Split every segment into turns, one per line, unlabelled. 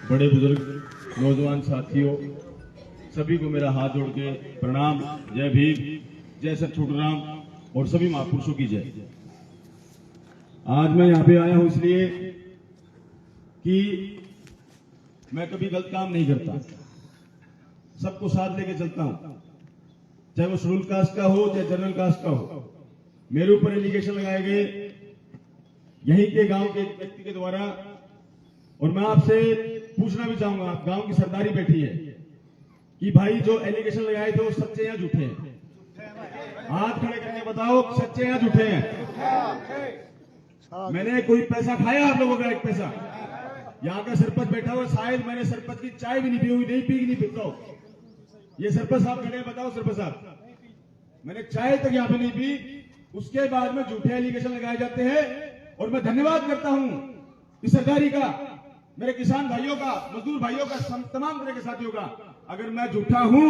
बड़े बुजुर्ग, नौजवान साथियों, सभी को मेरा हाथ जोड़ के प्रणाम। जय भीम, जय सर छोटूराम और सभी महापुरुषों की जय। आज मैं यहाँ पे आया हूं इसलिए कि मैं कभी गलत काम नहीं करता, सबको साथ लेके चलता हूं, चाहे वो शेड्यूल कास्ट का हो चाहे जनरल कास्ट का हो। मेरे ऊपर एलिगेशन लगाए गए यहीं के गांव के एक व्यक्ति के द्वारा, और मैं आपसे पूछना भी चाहूंगा, आप गांव की सरदारी बैठी है कि भाई जो एलिगेशन लगाए थे वो सच्चे या झूठे हैं? हाथ खड़े करके बताओ, सच्चे या झूठे हैं? मैंने कोई पैसा खाया आप लोगों का? एक पैसा? यहाँ का सरपंच बैठा हुआ, शायद मैंने सरपंच की चाय भी नहीं पी हुई, नहीं पीता। ये सरपंच साहब खड़े, बताओ सरपंच साहब, मैंने चाय तक यहाँ पे नहीं पी। उसके बाद में झूठे एलिगेशन लगाए जाते हैं, और मैं धन्यवाद करता हूं इस सरदारी का, मेरे किसान भाइयों का, मजदूर भाइयों का, तमाम तरह के साथियों का। अगर मैं झूठा हूं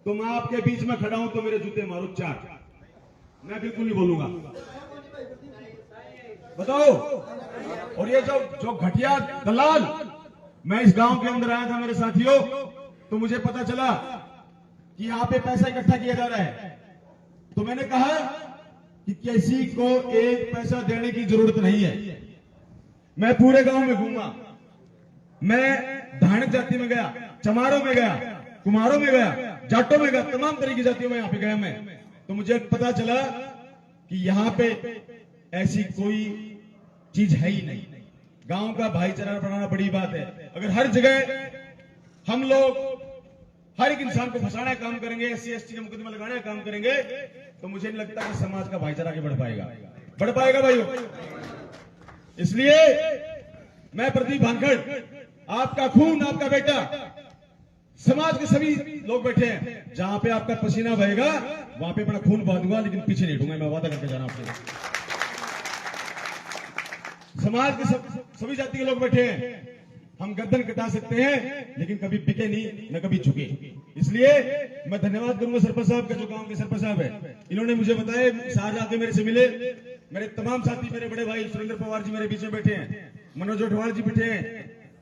तो मैं आपके बीच में खड़ा हूं तो मेरे जूते मारो चार, मैं बिल्कुल नहीं बोलूंगा। बताओ। और ये जो घटिया दलाल, मैं इस गांव के अंदर आया था मेरे साथियों, तो मुझे पता चला कि यहां पे पैसा इकट्ठा किया जा रहा है। तो मैंने कहा कि किसी को एक पैसा देने की जरूरत नहीं है। मैं पूरे गांव में घूमा, मैं धानक जाति में गया, चमारों में गया, कुमारों में गया, जाटों में गया, तमाम तरह की जातियों में यहां पे गया मैं। तो मुझे पता चला कि यहां पे ऐसी कोई चीज है ही नहीं। गांव का भाईचारा बढ़ाना बड़ी बात है। अगर हर जगह हम लोग हर एक इंसान को फंसाना का काम करेंगे, SC ST का मुकदमा लगाने का काम करेंगे, तो मुझे नहीं लगता कि समाज का भाईचारा आगे बढ़ पाएगा भाइयों। इसलिए मैं प्रदीप भानखड़, आपका खून, आपका बेटा, समाज के सभी लोग बैठे हैं, जहां पे आपका पसीना बहेगा वहां पे अपना खून बहा दूंगा, लेकिन पीछे नहीं हटूंगा, मैं वादा करके जाना आपसे। समाज के सभी जाति के लोग बैठे हैं, हम गर्दन कटा सकते हैं लेकिन कभी बिके नहीं, न कभी झुके। इसलिए मैं धन्यवाद करूंगा सरपंच साहब का, जो गांव के सरपंच साहब है। इन्होंने मुझे बताया, शाहजहां के मेरे से मिले, मेरे तमाम साथी, मेरे बड़े भाई सुरेंद्र पवार जी मेरे बीच में बैठे हैं, मनोज ओठवाल जी बैठे हैं,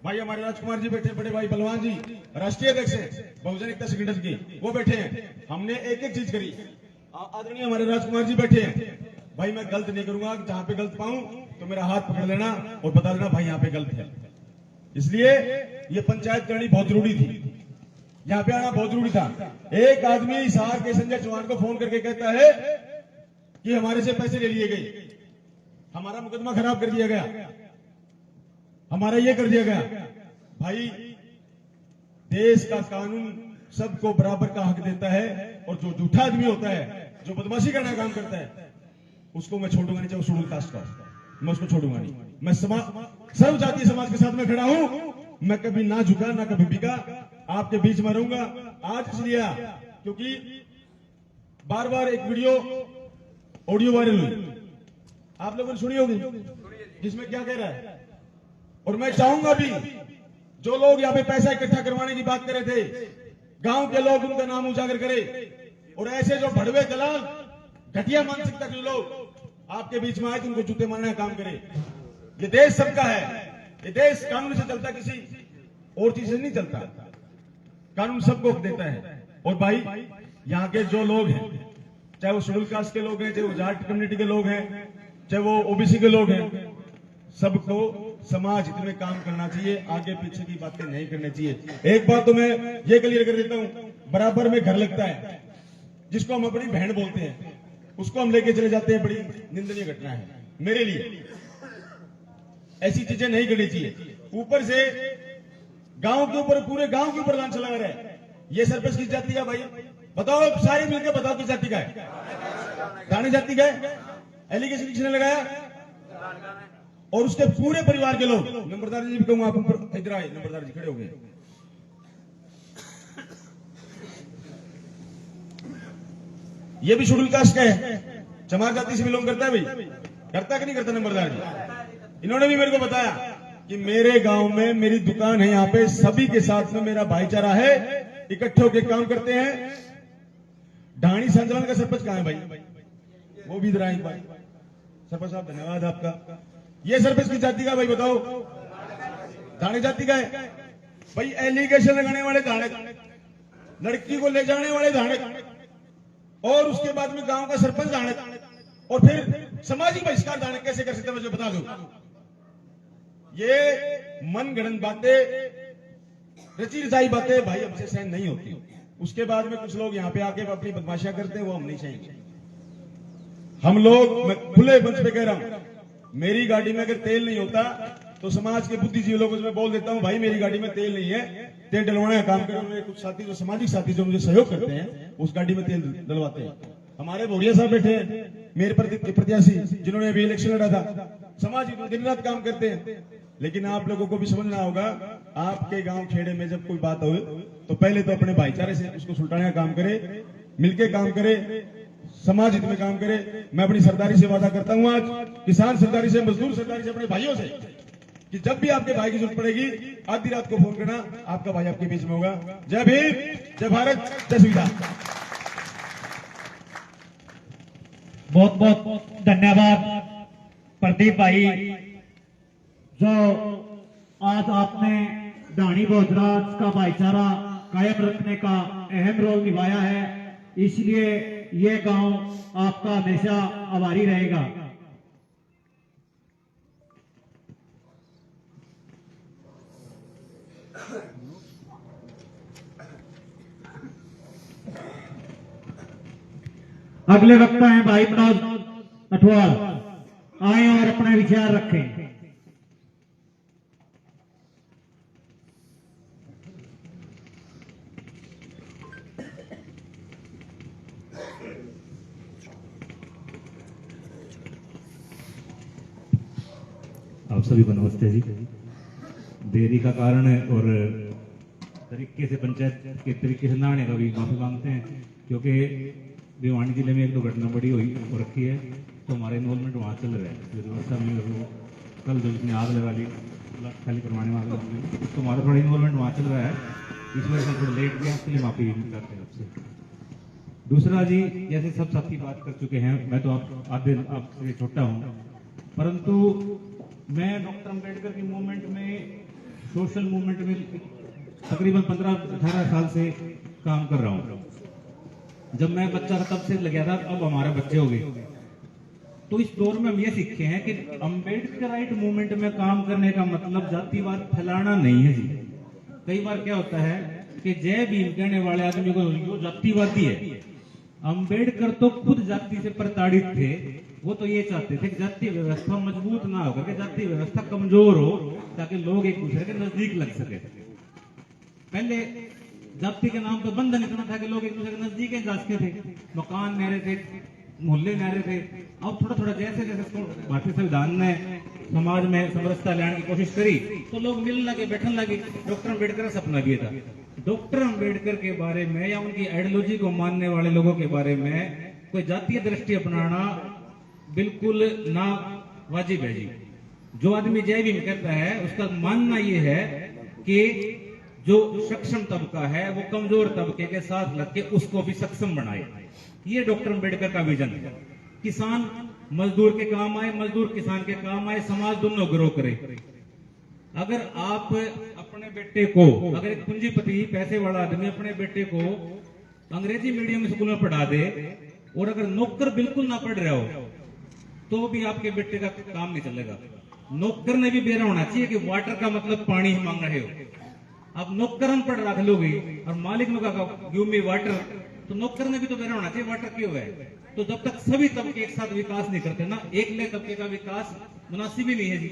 भाई हमारे राजकुमार जी बैठे, बड़े भाई बलवान जी राष्ट्रीय अध्यक्ष है बहुजन एकता संगठन की, वो बैठे हैं। हमने एक एक चीज करी। आदरणीय हमारे राजकुमार जी बैठे हैं। भाई मैं गलत नहीं करूंगा, जहां पे गलत पाऊं तो मेरा हाथ पकड़ लेना और बता देना भाई यहाँ पे गलत है। इसलिए ये पंचायत करनी बहुत जरूरी थी, यहाँ पे आना बहुत जरूरी था। एक आदमी हिसार के संजय चौहान को फोन करके कहता है कि हमारे से पैसे ले लिए गए, हमारा मुकदमा खराब कर दिया गया, हमारा ये कर दिया गया। भाई देश का कानून सबको बराबर का हक देता है, और जो झूठा आदमी होता है, जो बदमाशी करने का काम करता है, उसको मैं छोड़ूंगा नहीं, चाहे वो शेड्यूल कास्ट का, मैं उसको छोड़ूंगा नहीं। मैं सर्व जातीय समाज के साथ में खड़ा हूं, मैं कभी ना झुका ना कभी बिका, आपके बीच में रहूंगा। आज इसलिए क्योंकि बार बार एक वीडियो ऑडियो वायरल हुई, आप लोगों ने सुनी होगी, जिसमें क्या कह रहा है। और मैं चाहूंगा भी, जो लोग यहाँ पे पैसा इकट्ठा करवाने की बात कर रहे थे, गांव के लोग उनका नाम उजागर करें, और ऐसे जो भड़वे दलाल, घटिया मानसिकता के लोग आपके बीच में आए तो उनको जूते मारने का काम करें। ये देश सबका है, ये देश कानून से चलता, किसी और चीज से नहीं चलता, कानून सबको देता है। और भाई यहाँ के जो लोग हैं, चाहे वो शेड्यूल कास्ट के लोग हैं, चाहे वो जाट कम्युनिटी के लोग हैं, चाहे वो OBC के लोग हैं, सबको समाज हित में काम करना चाहिए, आगे पीछे की बातें नहीं करनी चाहिए। एक बात तो मैं ये क्लियर कर देता हूं, बराबर में घर लगता है, जिसको हम अपनी बहन बोलते हैं, उसको हम लेके चले जाते हैं, बड़ी निंदनीय घटना है मेरे लिए। ऐसी चीजें नहीं करनी चाहिए। ऊपर से गांव के ऊपर, पूरे गांव के ऊपर लांछन लगा रहा है। ये सरपंच किस जाति का? भाई बताओ, सारे मिलकर बताओ किस जाति का है? दानी जाति का है। एलिगेशन किसने लगाया? और उसके पूरे परिवार के लोग। नंबरदार जी भी कहूंगा, आप ऊपर इधर आए, नंबरदार जी खड़े हो गए। ये भी शेड्यूल कास्ट का है, चमार जाति से बिलोंग करता है। भाई करता कि नहीं करता नंबरदार जी? इन्होंने भी मेरे को बताया कि मेरे गांव में मेरी दुकान है, यहाँ पे सभी के साथ में मेरा भाईचारा है, इकट्ठे होकर काम करते हैं। ढाणी संचालन का सरपंच कहाँ है भाई? वो भी इधर आए भाई। सरपंच साहब धन्यवाद आपका। ये सरपंच की जाति का भाई बताओ? थाने जाति का है भाई। एलिगेशन लगाने वाले थाने, लड़की को ले जाने वाले थाने, और उसके बाद में गांव का सरपंच थाने, और फिर सामाजिक बहिष्कार थाने कैसे कर सकते हैं मुझे बता दो। ये मनगढ़ंत बातें, रची रचाई बातें भाई हमसे सहन नहीं होती। उसके बाद में कुछ लोग यहाँ पे आके अपनी बदमाशियां करते हैं, वो हम नहीं चाहेंगे। हम लोग, मैं खुले मंच पे कह रहा हूं, मेरी गाड़ी में अगर तेल नहीं होता तो समाज के बुद्धिजीवी लोगों से मैं बोल देता हूं भाई मेरी गाड़ी में तेल नहीं है, तेल डलवाने का काम करो। मेरे कुछ साथी, जो सामाजिक साथी जो मुझे सहयोग करते हैं, उस गाड़ी में तेल डलवाते हैं। हमारे भोरिया साहब बैठे हैं, मेरे प्रत्याशी, जिन्होंने अभी इलेक्शन लड़ा था, समाज दिन रात काम करते हैं। लेकिन आप लोगों को भी समझना होगा, आपके गांव खेड़े में जब कोई बात हो तो पहले तो अपने भाईचारे से उसको सुलटाने का काम करे, मिलके काम करे, समाज हित में काम करे। मैं अपनी सरदारी से वादा करता हूं, आज किसान सरदारी से, मजदूर सरदारी से, अपने भाइयों से, कि जब भी आपके भाई की जरूरत पड़ेगी आधी रात को फोन करना, आपका भाई आपके बीच में होगा। जय भीम, जय भारत, जय सुविधा।
बहुत बहुत धन्यवाद प्रदीप भाई, जो आज आपने ढाणी बोधराज का भाईचारा कायम रखने का अहम रोल निभाया है, इसलिए ये गांव आपका हमेशा आभारी रहेगा। अगले वक्ता हैं भाई मनोज अठवाल, आए और अपने विचार रखें।
आप सभी को नमस्ते जी। देरी का कारण है और तरीके से पंचायत के तरीके से ना आने का भी माफी मांगते हैं, क्योंकि भिवानी जिले में एक दो घटना बड़ी हुई हो रखी है, तो हमारा इन्वॉल्वमेंट वहाँ चल रहा है। व्यवस्था में कल जो उसने आग लगा ली, खाली करवाने में आग लगा ली, तो हमारा थोड़ा इन्वॉल्वमेंट वहाँ चल रहा है, इस वजह से थोड़ा लेट गया, उसके लिए माफी करते हैं आपसे। दूसरा जी, जैसे सब साथी बात कर चुके हैं, मैं तो आपसे छोटा हूँ, परंतु मैं डॉक्टर अम्बेडकर की मूवमेंट में, सोशल मूवमेंट में तकरीबन 15-18 साल से काम कर रहा हूँ। जब मैं बच्चा था तब से लग गया था, अब हमारे बच्चे हो गए। तो इस दौर में हम ये सीखे हैं कि अम्बेडकराइट मूवमेंट में काम करने का मतलब जातिवाद फैलाना नहीं है जी। कई बार क्या होता है कि जय भीम कहने वाले आदमी को यो जातिवादी है। अम्बेडकर तो खुद जाति से प्रताड़ित थे, वो तो ये चाहते थे कि जाति व्यवस्था मजबूत ना होकर के जाति व्यवस्था कमजोर हो, ताकि लोग एक दूसरे के नजदीक लग सके। पहले जाति के नाम तो बंधन इतना था कि लोग एक दूसरे के नजदीक जा सकते थे, मकान न्यारे थे, मोहल्ले न्यारे थे। अब थोड़ा थोड़ा जैसे जैसे भारतीय संविधान ने समाज में समरसता लाने की कोशिश करी, तो लोग मिलने लगे, बैठने लगे। डॉक्टर अम्बेडकर का सपना भी था। डॉक्टर अम्बेडकर के बारे में या उनकी आइडियोलॉजी को मानने वाले लोगों के बारे में कोई जातीय दृष्टि अपनाना बिल्कुल ना वाजिब है जी। जो आदमी जय भीम कहता है, उसका मानना यह है कि जो सक्षम तबका है वो कमजोर तबके के साथ लग के उसको भी सक्षम बनाए। ये डॉक्टर अम्बेडकर का विजन है। किसान मजदूर के काम आए, मजदूर किसान के काम आए, समाज दोनों ग्रो करे। अगर आप अपने बेटे को, अगर एक पूंजीपति पैसे वाला आदमी अपने बेटे को अंग्रेजी मीडियम स्कूल में पढ़ा दे, और अगर नौकर बिल्कुल ना पढ़ रहा हो, तो भी आपके बेटे का काम नहीं चलेगा। नौकर ने भी बेरा होना चाहिए कि वाटर का मतलब पानी ही मांग रहे हो। अब नौकर अनपढ़ रख लोगे और मालिक ने कहा गिव मी वाटर, तो नौकर ने भी तो बेरा होना चाहिए वाटर क्यों है। तो जब तक सभी तबके एक साथ विकास नहीं करते ना, एकले तबके का विकास मुनासिब ही नहीं है जी।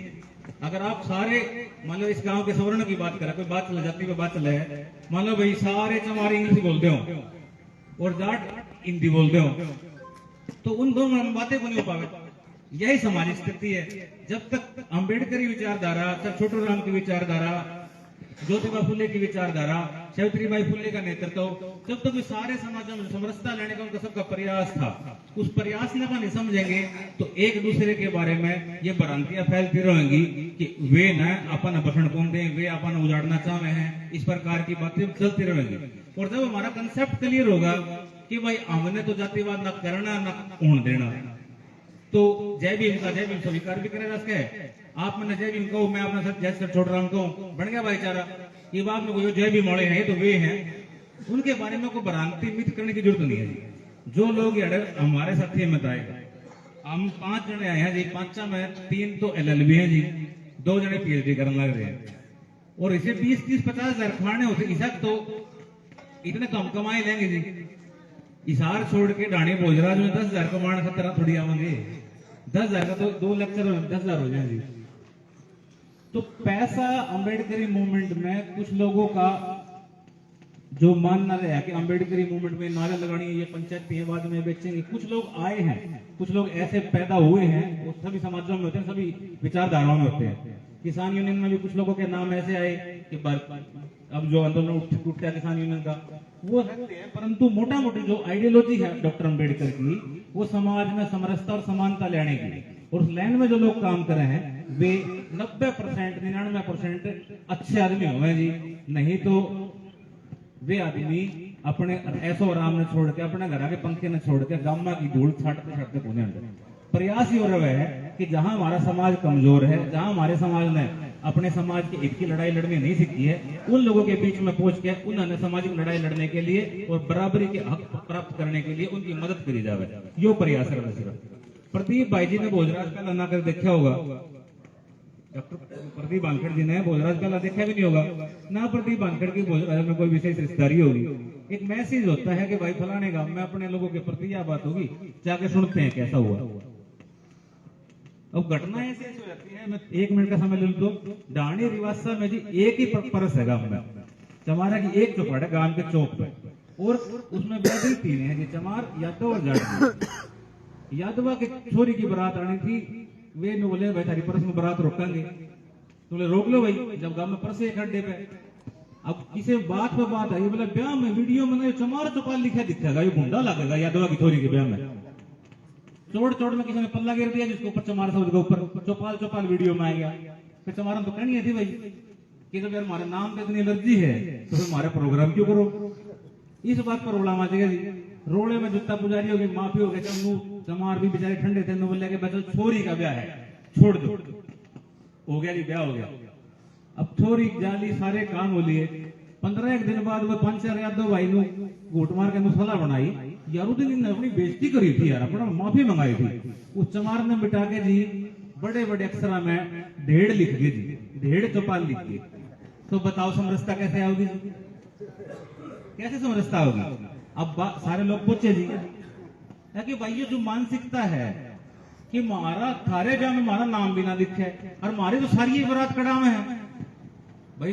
अगर आप सारे, मान लो इस गांव के सवर्ण की बात करें, कोई बात चले जाती है, बात चले, मान लो भाई सारे चमार इंग्लिश बोलते हो और जाट हिंदी बोलते हो, तो उन दोनों में बातें को नहीं हो पावे। यही सामाजिक स्थिति है। जब तक अम्बेडकरी विचारधारा, सर छोटू राम की विचारधारा, ज्योतिबा फुले की विचारधारा, सावित्रीबाई फुले का नेतृत्व, जब तक सारे समाजों में समरसता लाने का उनका सबका प्रयास था, उस प्रयास में नहीं समझेंगे तो एक दूसरे के बारे में ये भ्रांतियां फैलती रहेंगी कि वे न अपन बसण कौन दे, वे अपन उजाड़ना चाहे हैं, इस प्रकार की बातें चलती रहेंगी। और जब हमारा कंसेप्ट क्लियर होगा कि भाई हमने तो जातिवाद न करना न होने देना, तो जय भीम का जय भीम स्वीकार भी करेगा। आप मैंने जय भीम कहो, मैं अपना जय सर छोड़ रहा हूँ कहूँ, बन गया भाईचारा। ये बात में कोई जय भीम वाले हैं तो वे हैं, उनके बारे में कोई भ्रांति मित करने की जरूरत नहीं है जी। जो लोग हमारे साथी में आएगा, हम 5 जने आए हैं जी, 5 में 3 तो LLB हैं जी, 2 जने PhD करने लग रहे हैं, और इसे 20-30-50 हजार खाने होते, इसा तो इतने कम कमाई लेंगे जी। इशार छोड़ के डाणी भोजराज में 10,000 कमाने खतरा थोड़ी आवेंगे, 10,000 का तो 2 लेक्चर 10,000 हो जाए जी। तो पैसा अम्बेडकरी मूवमेंट में कुछ लोगों का जो मानना रहा है कि अम्बेडकरी मूवमेंट में नारे लगानी है, ये पंचायत ये बाद में बेचेंगे। कुछ लोग आए हैं, कुछ लोग ऐसे पैदा हुए हैं, वो सभी समाजों में होते हैं, सभी विचारधाराओं में होते हैं। किसान यूनियन में भी कुछ लोगों के नाम ऐसे आए कि अब जो आंदोलन उठता है किसान यूनियन का, वो सकते हैं, परंतु मोटा मोटी जो आइडियोलॉजी है डॉक्टर अम्बेडकर की, वो समाज में समरसता और समानता लाने की, और उस लाइन में जो लोग काम कर रहे हैं वे 90% 99% अच्छे आदमी हुए जी। नहीं तो वे आदमी अपने ऐसो आराम ने छोड़ के, अपने घर के पंखे ने छोड़ के गामा की धूल छाटते छाटते पुणे प्रयास ही हो रहा है कि जहां हमारा समाज कमजोर है, जहां हमारे समाज ने अपने समाज के एक की लड़ाई लड़नी नहीं सीखी है, उन लोगों के बीच में पहुंच के उन्होंने सामाजिक लड़ाई लड़ने के लिए और बराबरी के हक प्राप्त करने के लिए उनकी मदद करी जावे, यो प्रयास कर रहे सिर्फ। प्रदीप भाई जी ने भोजराज का लना कर देखा होगा, डॉक्टर प्रदीप बांखड़ जी ने भोजराज का देखा भी नहीं होगा ना। प्रदीप बांखड़ की भोजराज में कोई विशेष रिश्तेदारी होगी, एक मैसेज होता है कि भाई फलाने गांव में अपने लोगों के प्रति यह बात होगी, जाके सुनते हैं कैसा हुआ। अब घटना ऐसे हो जाती है, मैं 1 मिनट का समय ले लूं तो डाणी रिवासा में जी एक ही परस है गांव में, चमारा की एक चौपाट है गांव के चौक पे, और उसमें बैठे 3 हैं जी, चमार, यादव और जाट। यादवा की छोरी की बारात आनी थी, वे ने बोले भाई थारी परस में बारात रोकेंगे, तो बोले रोक लो भाई, जब गांव में परसे खड्डे पे। अब किसी बात पे बात आई, बोले ब्याह में वीडियो में चमार चौपाल लिखा दिखेगा, ये गुंडा लगेगा यादवा की छोरी के ब्याह में। चोड़ चोड़ में किसी ने पल्ला गिर दिया जिसको ऊपर चमार शब्द के ऊपर चौपाल चौपाल वीडियो में आ गया। फिर चमारन तो कहनी थी भाई कि जब यार हमारे नाम पे इतनी एलर्जी है तो फिर हमारे प्रोग्राम क्यों करो। इस बात पर रोड़ा माचेगा जी। रोड़े में जुत्ता पुजारी हो गई, माफी हो गए, चमार भी बेचारे ठंडे थे, बोले कि बच्चों छोरी का ब्याह है छोड़ दो, हो गया जी ब्याह हो गया। अब छोरी जाली सारे काम हो लिए, 15 दिन बाद वो 5-4 यादव भाई नु घूट मार के सलाह बनाई, यारुद्दीन ने अपनी बेइज्जती करी थी यार, अपना माफी मंगाई थी। उस चमार ने मिटा के जी बड़े बड़े अक्षरा में ढेड़ लिख दिए जी, ढेड़ चौपाल लिख दिए। तो बताओ समरसता कैसे आओगी, कैसे समरसता होगी। अब सारे लोग पूछे जी है कि भाई ये जो मानसिकता है कि हमारा थारे ब्याह में हमारा नाम भी ना लिखे और हमारी तो सारी बारात कड़ा में है। भाई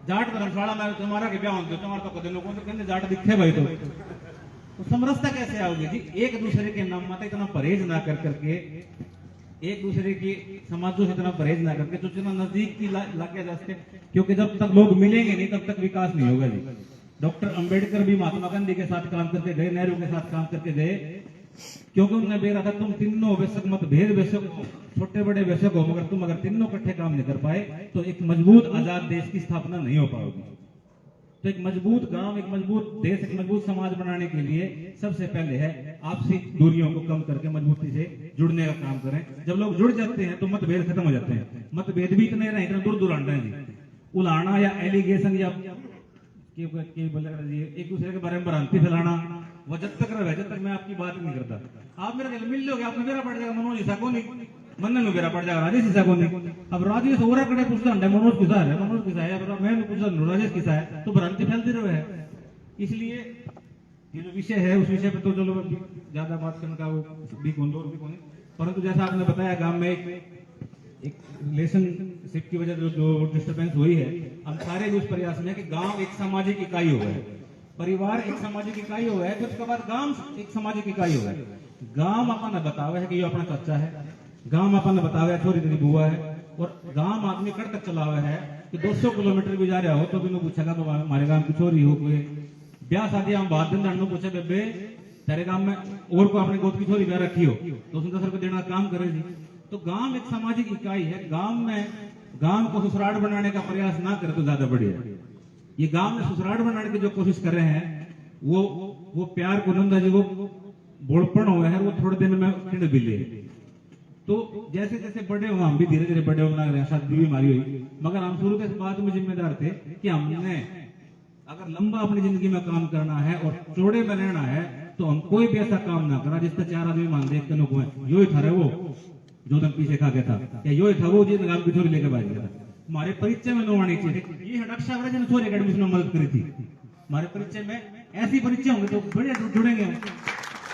जाट धर्मशाला में तुम्हारा के ब्याह होते तुम्हारा तो कदे लोगों से कहते जाट दिखे भाई, तो समरसता कैसे आओगे जी। एक दूसरे के नाम मत इतना परहेज ना कर करके, एक दूसरे की समाजों से इतना परहेज ना करके, तो जितना नजदीक की लाके जाते, क्योंकि जब तक लोग मिलेंगे नहीं तब तक विकास नहीं होगा जी। डॉक्टर अंबेडकर भी महात्मा गांधी के साथ काम करके गए, नेहरू के साथ काम करके गए, क्योंकि उन्होंने बेरा था तुम तीनों बेशक मत भेद बेशक छोटे बड़े बेशक हो, मगर तुम अगर तीनों इकट्ठे काम नहीं कर पाए तो एक मजबूत आजाद देश की स्थापना नहीं हो पाएगी। तो एक मजबूत गांव, एक मजबूत देश, एक मजबूत समाज बनाने के लिए सबसे पहले है आपसी दूरियों को कम करके मजबूती से जुड़ने का काम करें। जब लोग जुड़ जाते हैं तो मतभेद खत्म हो जाते हैं। मतभेद भी इतने रहे, इतना दूर दूर आना है जी, उलाना या एलिगेशन या एक दूसरे के बारे में भ्रांति फैलाना, वो जब तक रहे जब तक मैं आपकी बात नहीं करता। आप मेरे मिल लोगे, आपको मेरा पड़ जाएगा मनोज ईसा को नहीं, मन में मेरा पड़ जाएगा राजेश ईसा को नहीं। अब राजेश और कड़े पूछता मनोज किसा है, मनोज किसा है, मैं पूछता राजेश किसा है, तो भ्रांति फैलती रहे है। इसलिए ये जो विषय है उस विषय पे तो चलो ज्यादा बात करने का वो भी कौन भी कौन, परंतु जैसा आपने बताया गांव में एक रिलेशनशिप की वजह जो डिस्टर्बेंस हुई है, हम सारे भी उस प्रयास में कि गांव एक सामाजिक इकाई हो गए, परिवार एक सामाजिक इकाई हो गया, फिर उसके बाद गांव एक सामाजिक इकाई हो गया। गांव अपन बतावे है कि ये अपना कच्चा है, गांव अपन बतावे छोरी तेरी बुआ है, और गांव आदमी कट तक चला हुआ है कि 200 किलोमीटर भी जा रहा हो तो भी पूछेगा तो हमारे गांव की छोरी हो, कोई ब्याह शादी हम बात दिन पूछे बेबे तेरे गांव में और को अपने गोद की छोरी ब्याह रखी हो तो उसने 10 रुपए देना काम करे जी। तो गांव एक सामाजिक इकाई है। गांव में गांव को ससुराल बनाने का प्रयास ना करे तो ज्यादा बढ़िया। ये गांव में ससुराल बनाने की जो कोशिश कर रहे हैं वो प्यार को नंदा जी वो बोलपन हुआ है, वो थोड़े दिन में खिंड भी ले। तो जैसे जैसे बड़े हुए हम भी धीरे धीरे बड़े होने लग रहे हैं, शादी भी हमारी हुई, मगर हम शुरू के इस बात में जिम्मेदार थे कि हमने अगर लंबा अपनी जिंदगी में काम करना है और चौड़े में रहना है तो हम कोई भी ऐसा काम ना करा जिससे 4 आदमी मान देख के लोग यो ही था रे वो जो दम पीछे खा गया था, या यो ही था वो जिस गांव की छोरी लेकर भाग गया था। हमारे परिचय में नोवानी चाहिए ये रक्षा वाले छोरे एकेडमी में मदद करी थी। हमारे परिचय में ऐसी परिचय होंगे तो बड़े जुड़ेंगे हम।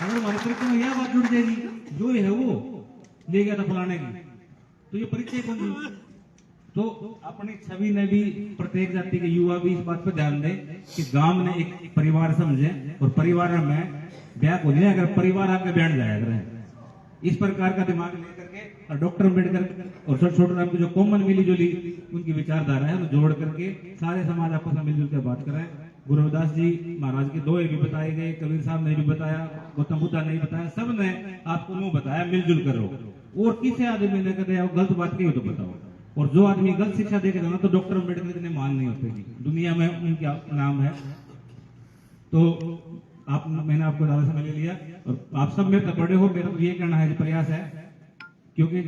अगर हमारे परिचय में यह बात जुड़ जाएगी जो है वो ले गया था फलाने की, तो ये परिचय कौन दी? तो अपनी छवि ने भी प्रत्येक जाति के युवा भी इस बात पर ध्यान दें कि गांव ने एक परिवार समझे और परिवार में ब्याह को नहीं अगर परिवार आपके बैठ जाया करें, इस प्रकार का दिमाग लेकर के और डॉक्टर अम्बेडकर और छोटे राम की जो कॉमन मिली जुली उनकी विचारधारा है उन्हें जोड़ करके सारे समाज आपस में मिलजुल कर बात करें। गुरु रविदास जी महाराज के दोहे भी बताए गए, कबीर साहब ने भी बताया, गौतम बुद्धा ने भी बताया, सब ने आपको मुंह बताया मिलजुल करो। और किसी आदमी ने कहते गलत बात की हो तो बताओ, और जो आदमी गलत शिक्षा देकर जाना तो डॉक्टर अम्बेडकर इतने मान नहीं होते जी, दुनिया में उनका नाम है। तो आप मैंने आपको ज्यादा समय ले लिया और आप सब मेरे बड़े हो, मेरा ये कहना है प्रयास है क्योंकि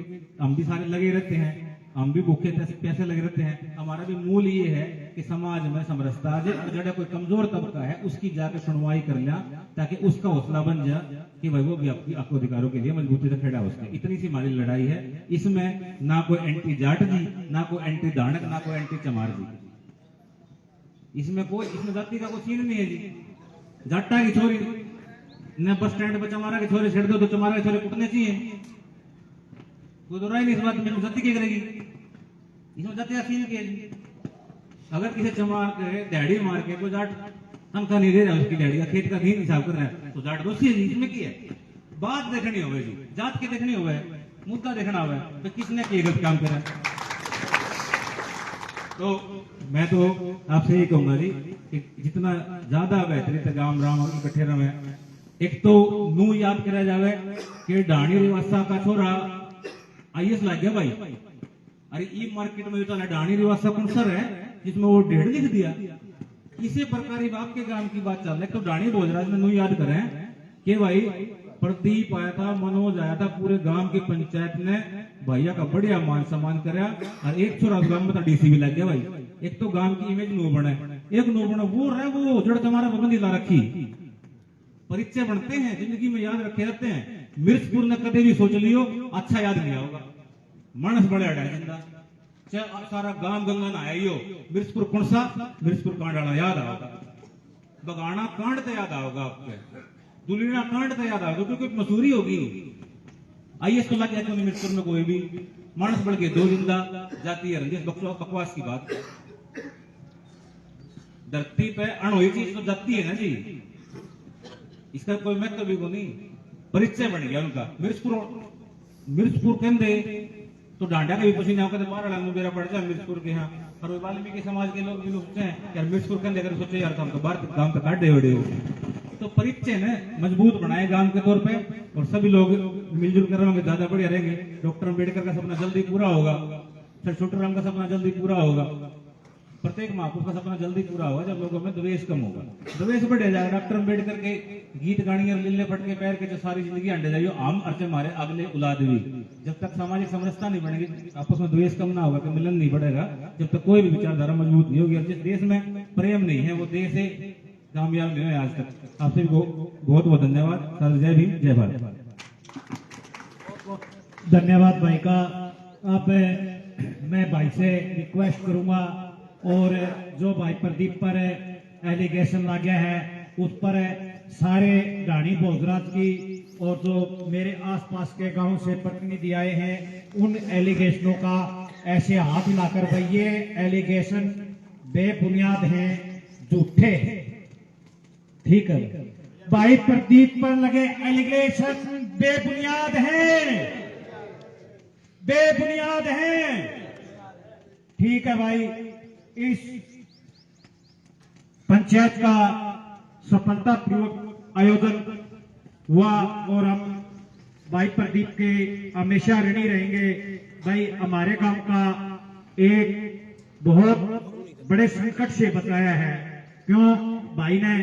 हम भी सारे लगे रहते हैं, हम भी भूखे पैसे लगे रहते हैं। हमारा भी मूल ये है कि समाज में समरसता आ जाए और जड़ा कोई कमजोर तबका है उसकी जाकर सुनवाई कर लिया ताकि उसका हौसला बन जाए कि भाई वो भी आपको अधिकारों के लिए मजबूती से खड़ा हो सके। इतनी सी हमारी लड़ाई है, इसमें ना कोई एंटी जाट जी, ना कोई एंटी दानक, ना कोई एंटी चमार जी, इसमें जाति का कोई सीन नहीं है जी। जाटा की छोरी ने बस स्टैंड पर चमारा के छोरे छेड़ दो तो चमारा के छोरे कुटने चाहिए, कोई दो राय नहीं इस बात में। जाति क्या करेगी इसमें? जाति का सीन क्या है? अगर किसी चमार के दहाड़ी मार के कोई जाट तनख्वाह नहीं दे रहा उसकी दहाड़ी का खेत का घी हिसाब कर रहा है तो जाट दोषी है जी। इसमें क्या है? बात देखनी होवे जी, जात की देखनी होवे, मुद्दा देखना होवे तो किसने किए गलत काम करा। तो मैं तो आपसे यही कहूंगा जी कि जितना ज्यादा बेहतरीन गांव राम इकट्ठे रहे, एक तो नू याद करा जावे कि ढाणी रिवासा का छोरा आईएएस लग गया भाई। अरे ई मार्केट में तो ढाणी रिवासा कौन सर है जिसमें वो 1.5 लिख दिया। इसी प्रकार आपके गांव की बात चल रही है तो ढाणी भोजराज में नू याद करें कि भाई प्रदीप आया था, मनोज आया था, पूरे गांव की पंचायत ने भैया का बढ़िया मान सम्मान कराया और एक छोरा गांव में तो डीसी भी लग गया भाई। एक तो गांव की इमेज नो बने, एक नो बने वो रहे वो जड़ तुम्हारा पाबंदी ला रखी। परिचय बनते हैं जिंदगी में याद रखे रहते हैं। मिर्चपुर ने कदे भी सोच लियो अच्छा याद नहीं आओगा, मानस बड़े अड़ा जिंदा सारा गांव गंगा नहाइयो मिर्चपुर कौन सा मिर्चपुर कांड वाला याद आओगा, बगाना कांड तो याद आओगा, आपके दुलीना कांड तो याद आओगा क्योंकि मसूरी होगी। आईएएस तो लग जाए मिर्चपुर में कोई भी मानस बढ़ के 2 जिंदा जाती है रंजिश बकवास की बात। धरती पे अणुई चीज तो जाती है ना जी, इसका कोई महत्व भी को नहीं। परिचय बन गया उनका। मिर्चपुर कहते तो डांडा का भी कुछ नहीं होगा, बाहर मेरा पड़ जाए मिर्चपुर के यहाँ। और वाल्मीकि समाज के लोग भी सोचते हैं यार मिर्चपुर कहते अगर सोचे यार हम तो बाहर गांव पे काट दे। तो परिचय ने मजबूत बनाए गांव के तौर पे और सभी लोग मिलजुल कर रहेंगे ज्यादा बढ़िया रहेंगे। डॉक्टर अम्बेडकर का सपना जल्दी पूरा होगा, सर छोटे राम का सपना जल्दी पूरा होगा, प्रत्येक महापुरुष का सपना जल्दी पूरा होगा जब लोगों में द्वेष कम होगा। द्वेष बढ़े जाएगा। डॉक्टर अम्बेडकर के गीत गाड़ियां लीले फटके पैर के जो सारी जिंदगी अंडे जाइयो हम अर्चे हमारे अगले औलाद भी। जब तक सामाजिक समरसता नहीं बनेगी, आपस में द्वेष कम ना होगा, कि मिलन नहीं बढ़ेगा, जब तक कोई भी विचारधारा मजबूत नहीं होगी। और जिस देश में प्रेम नहीं है वो देश से कामयाब नहीं है आज तक। आपसे बहुत बहुत धन्यवाद। सर जय भीम जय भारत।
धन्यवाद भाई का। अब मैं भाई से रिक्वेस्ट करूंगा और जो भाई प्रदीप पर एलिगेशन लग गया है उस पर सारे ढाणी भोजराज की और जो मेरे आसपास के गांव से प्रतिनिधि आए हैं उन एलिगेशनों का ऐसे हाथ हिलाकर भाई ये एलिगेशन बेबुनियाद हैं, झूठे हैं, ठीक है। भाई प्रदीप पर लगे एलिगेशन बेबुनियाद हैं, बेबुनियाद हैं, ठीक है भाई। इस पंचायत का सफलतापूर्वक आयोजन हुआ और हम भाई प्रदीप के हमेशा ऋणी रहेंगे। भाई हमारे गांव का एक बहुत बड़े संकट से बचाया है। क्यों? भाई ने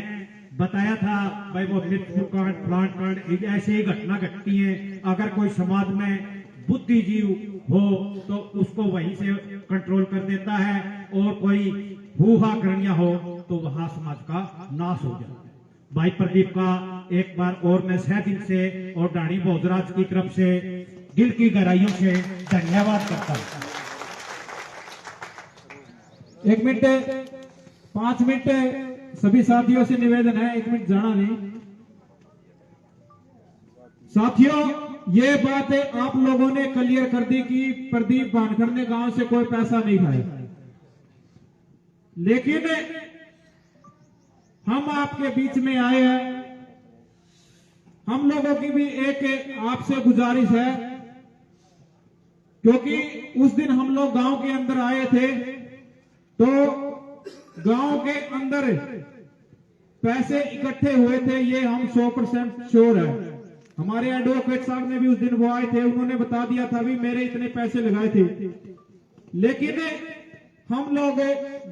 बताया था भाई वो मिर्चपुर कांड प्लांट कांड ऐसे ही घटना घटती है। अगर कोई समाज में बुद्धिजीव हो तो उसको वहीं से कंट्रोल कर देता है, और कोई हुआ करनिया हो तो वहां समाज का नाश हो जाता है। भाई प्रदीप का एक बार और मैं सह दिल से और ढाणी भोजराज की तरफ से दिल की गहराइयों से धन्यवाद करता हूं।
1 मिनट 5 मिनट सभी साथियों से निवेदन है, 1 मिनट जाना नहीं। साथियों, ये बात है आप लोगों ने क्लियर कर दी कि प्रदीप भानखड़ ने गांव से कोई पैसा नहीं खाया, लेकिन हम आपके बीच में आए हैं। हम लोगों की भी एक आपसे गुजारिश है, क्योंकि उस दिन हम लोग गांव के अंदर आए थे तो गांव के अंदर पैसे इकट्ठे हुए थे, ये हम 100% श्योर है। हमारे एडवोकेट साहब ने भी उस दिन वो आए थे, उन्होंने बता दिया था भी मेरे इतने पैसे लगाए थे। लेकिन हम लोग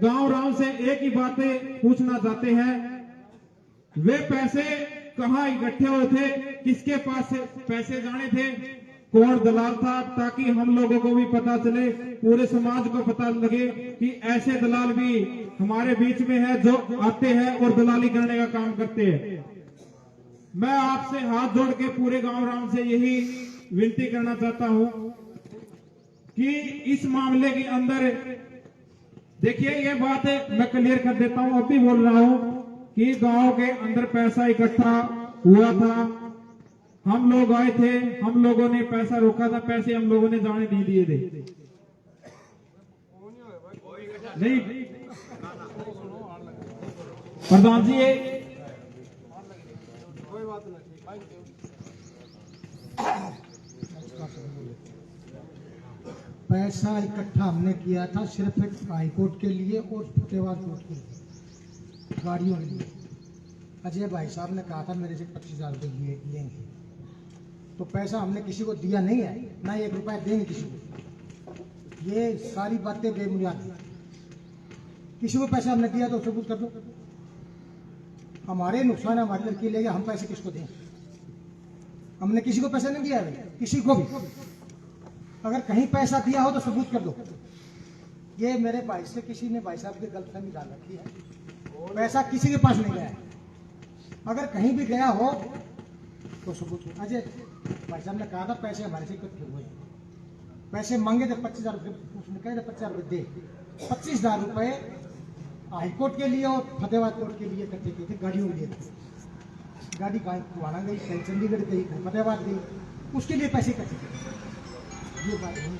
गांव राव से एक ही बातें पूछना चाहते हैं, वे पैसे कहां इकट्ठे हुए थे, किसके पास पैसे जाने थे, कौन दलाल था, ताकि हम लोगों को भी पता चले, पूरे समाज को पता लगे कि ऐसे दलाल भी हमारे बीच में है जो आते हैं और दलाली करने का काम करते हैं। मैं आपसे हाथ जोड़ के पूरे गांव राम से यही विनती करना चाहता हूं कि इस मामले के अंदर देखिए, ये बात मैं क्लियर कर देता हूं, अब भी बोल रहा हूं कि गांव के अंदर पैसा इकट्ठा हुआ था, हम लोग आए थे, हम लोगों ने पैसा रोका था, पैसे हम लोगों ने जाने नहीं दिए थे। नहीं प्रधान जी,
पैसा इकट्ठा हमने किया था सिर्फ एक हाईकोर्ट के लिए और फतेहाबाद कोर्ट के लिए, गाड़ियों के लिए। अजय भाई साहब ने कहा था मेरे से 25,000 रुपये लेंगे, तो पैसा हमने किसी को दिया नहीं है, ना 1 रुपया देंगे किसी को। ये सारी बातें बेबुनियाद हैं। किसी को पैसा हमने दिया तो सबूत कर दो। हमारे नुकसान हमारी लड़की ले गया, हम पैसे किसको दें? हमने किसी को पैसा नहीं दिया है, किसी को भी। अगर कहीं पैसा दिया हो तो सबूत कर दो। ये मेरे भाई से किसी ने, भाई साहब की गलतफहमी डाल रखी है, पैसा किसी के पास नहीं गया है। अगर कहीं भी गया हो तो सबूत हो। अजय भाई साहब ने कहा था पैसे हमारे से इकट्ठे हुए, पैसे मांगे थे 25,000 रुपये, उसने कहे थे 25,000 रुपये दे। 25,000 रुपये हाईकोर्ट के लिए और फतेहाबाद कोर्ट के लिए इकट्ठे किए थे, गाड़ियों के लिए थे। गाड़ी कुआना गई, कहीं चंडीगढ़ गई, कहीं फतेहाबाद गई, उसके लिए पैसे इकट्ठे किए। ये बात नहीं है।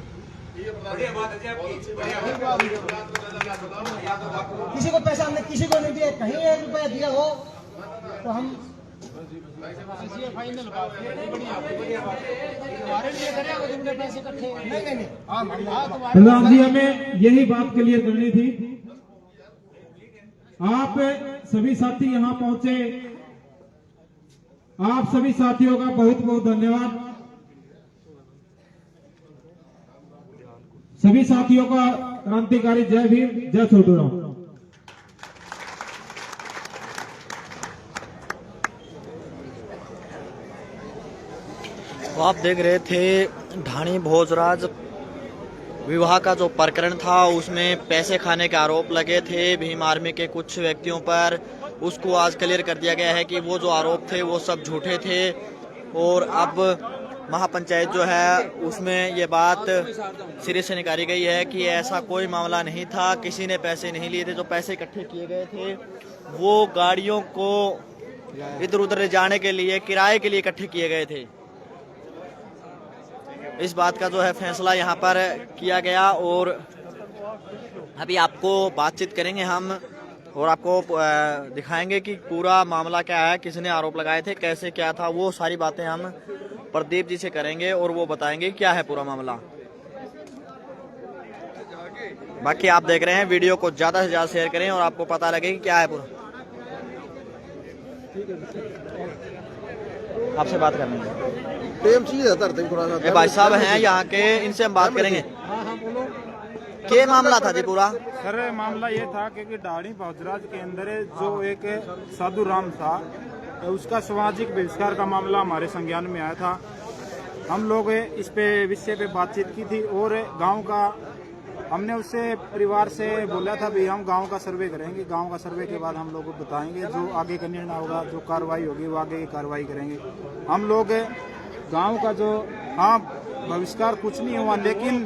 किसी को पैसा हमने किसी को नहीं दिया, कहीं 1 रुपया दिया हो तो हम फाइनल बात नहीं।
प्रधान जी, हमें यही बात क्लियर करनी थी। आप सभी साथी यहाँ पहुंचे, आप सभी साथियों का बहुत बहुत धन्यवाद। सभी साथियों का क्रांतिकारी जय भीम, जय छोटूराम।
तो आप देख रहे थे ढाणी भोजराज विवाह का जो प्रकरण था, उसमें पैसे खाने के आरोप लगे थे भीम आर्मी के कुछ व्यक्तियों पर। उसको आज क्लियर कर दिया गया है कि वो जो आरोप थे वो सब झूठे थे, और अब महापंचायत जो है उसमें ये बात सिरे से निकाली गई है कि ऐसा कोई मामला नहीं था, किसी ने पैसे नहीं लिए थे। जो पैसे इकट्ठे किए गए थे वो गाड़ियों को इधर उधर ले जाने के लिए, किराए के लिए इकट्ठे किए गए थे। इस बात का जो है फैसला यहाँ पर किया गया, और अभी आपको बातचीत करेंगे हम और आपको दिखाएंगे कि पूरा मामला क्या है, किसने आरोप लगाए थे, कैसे क्या था। वो सारी बातें हम प्रदीप जी से करेंगे और वो बताएंगे क्या है पूरा मामला। बाकी आप देख रहे हैं, वीडियो को ज्यादा से ज्यादा शेयर करें और आपको पता लगे कि क्या है पूरा। आपसे बात करेंगे, ये भाई साहब हैं यहाँ के, इनसे हम बात करेंगे। क्या मामला था जी पूरा?
सर मामला ये था कि ढाणी भोजराज के अंदर जो एक साधु राम था, उसका सामाजिक बहिष्कार का मामला हमारे संज्ञान में आया था। हम लोग इस पे विषय पे बातचीत की थी और गांव का हमने उससे परिवार से बोला था भी हम गांव का सर्वे करेंगे, गांव का सर्वे के बाद हम लोग को बताएंगे, जो आगे का निर्णय होगा, जो कार्रवाई होगी वो आगे की कार्रवाई करेंगे। हम लोग गांव का जो बहिष्कार कुछ नहीं हुआ, लेकिन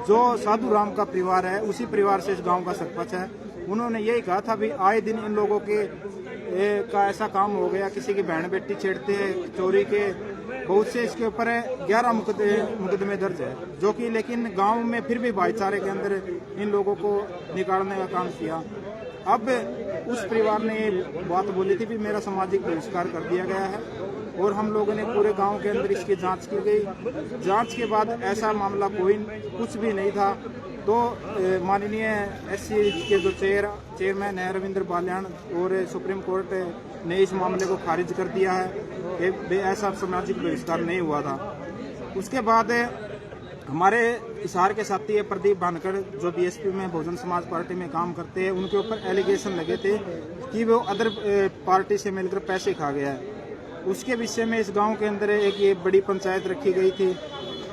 जो साधु राम का परिवार है उसी परिवार से इस गांव का सरपंच है, उन्होंने यही कहा था भी आए दिन इन लोगों के का ऐसा काम हो गया, किसी की बहन बेटी छेड़ते हैं, चोरी के बहुत से इसके ऊपर 11 मुकदमे दर्ज है, जो कि लेकिन गांव में फिर भी भाईचारे के अंदर इन लोगों को निकालने का काम किया। अब उस परिवार ने ये बात बोली थी भी मेरा सामाजिक बहिष्कार कर दिया गया है और हम लोगों ने पूरे गांव के अंदर इसकी जांच की गई। जांच के बाद ऐसा मामला कुछ भी नहीं था। तो माननीय एससी के जो चेयरमैन है रविंद्र बाल्यान और सुप्रीम कोर्ट ने इस मामले को खारिज कर दिया है कि ऐसा सामाजिक बहिष्कार नहीं हुआ था। उसके बाद हमारे हिसार के साथी है प्रदीप भानखड़, जो बीएसपी में बहुजन समाज पार्टी में काम करते हैं, उनके ऊपर एलिगेशन लगे थे कि वो अदर पार्टी से मिलकर पैसे खा गया है। उसके विषय में इस गांव के अंदर एक ये बड़ी पंचायत रखी गई थी।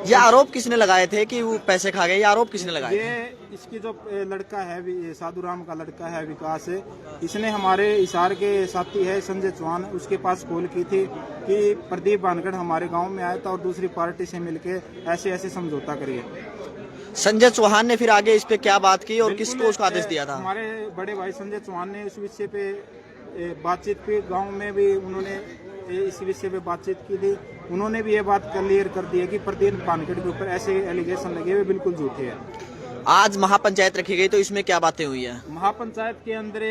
ये आरोप किसने लगाए थे कि वो पैसे खा गए? ये आरोप किसने लगाए?
ये इसकी जो लड़का है, साधु राम का लड़का है विकास, इसने हमारे हिसार के साथी है संजय चौहान, उसके पास कॉल की थी कि प्रदीप भानखड़ हमारे गांव में आया था और दूसरी पार्टी से मिलके ऐसे ऐसे समझौता करिए।
संजय चौहान ने फिर आगे इस पे क्या बात की और किसको उसका आदेश दिया था?
हमारे बड़े भाई संजय चौहान ने इस विषय पे बातचीत की, गाँव में भी उन्होंने इस विषय पे बातचीत की थी। उन्होंने भी ये बात क्लियर कर दी है कि प्रदीप भानखड़ के ऊपर ऐसे एलिगेशन लगे हुए बिल्कुल झूठे हैं।
आज महापंचायत रखी गई तो इसमें क्या बातें हुई है?
महापंचायत के अंदर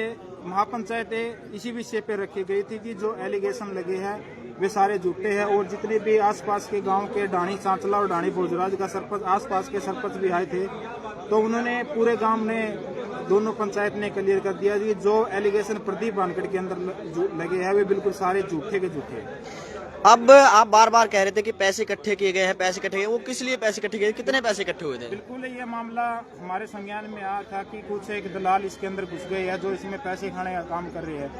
महापंचायत इसी विषय पे रखी गई थी कि जो एलिगेशन लगे हैं वे सारे झूठे हैं और जितने भी आसपास के गांव के डाणी सांचला और डाणी भोजराज का सरपंच, आसपास के सरपंच भी आए थे, तो उन्होंने पूरे गांव ने दोनों पंचायत ने क्लियर कर दिया कि जो एलिगेशन प्रदीप भानखड़ के अंदर लगे हैं वे बिल्कुल सारे झूठे के झूठे हैं।
अब आप बार बार कह रहे थे कि पैसे इकट्ठे किए गए हैं, पैसे इकट्ठे किए, वो किस लिए पैसे इकट्ठे किए, कितने पैसे इकट्ठे हुए थे?
बिल्कुल ये मामला हमारे संज्ञान में आया था कि कुछ एक दलाल इसके अंदर घुस गए हैं जो इसमें पैसे खाने का काम कर रहे हैं।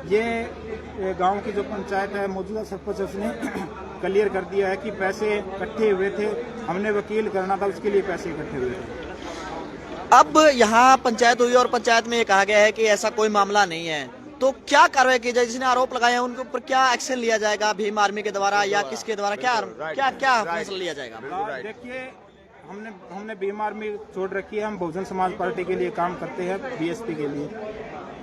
ये गांव की जो पंचायत है, मौजूदा सरपंच, उसने क्लियर कर दिया है कि पैसे इकट्ठे हुए थे, हमने वकील करना था, उसके लिए पैसे इकट्ठे हुए थे।
अब यहाँ पंचायत हुई और पंचायत में ये कहा गया है कि ऐसा कोई मामला नहीं है, तो क्या कार्रवाई की जाए? जिसने आरोप लगाए हैं उनके ऊपर क्या एक्शन लिया जाएगा? भीम आर्मी के द्वारा या किसके द्वारा क्या क्या क्या फैसला लिया जाएगा?
देखिए, हमने भीम आर्मी छोड़ रखी है, हम बहुजन समाज पार्टी के लिए काम करते हैं, बीएसपी के लिए।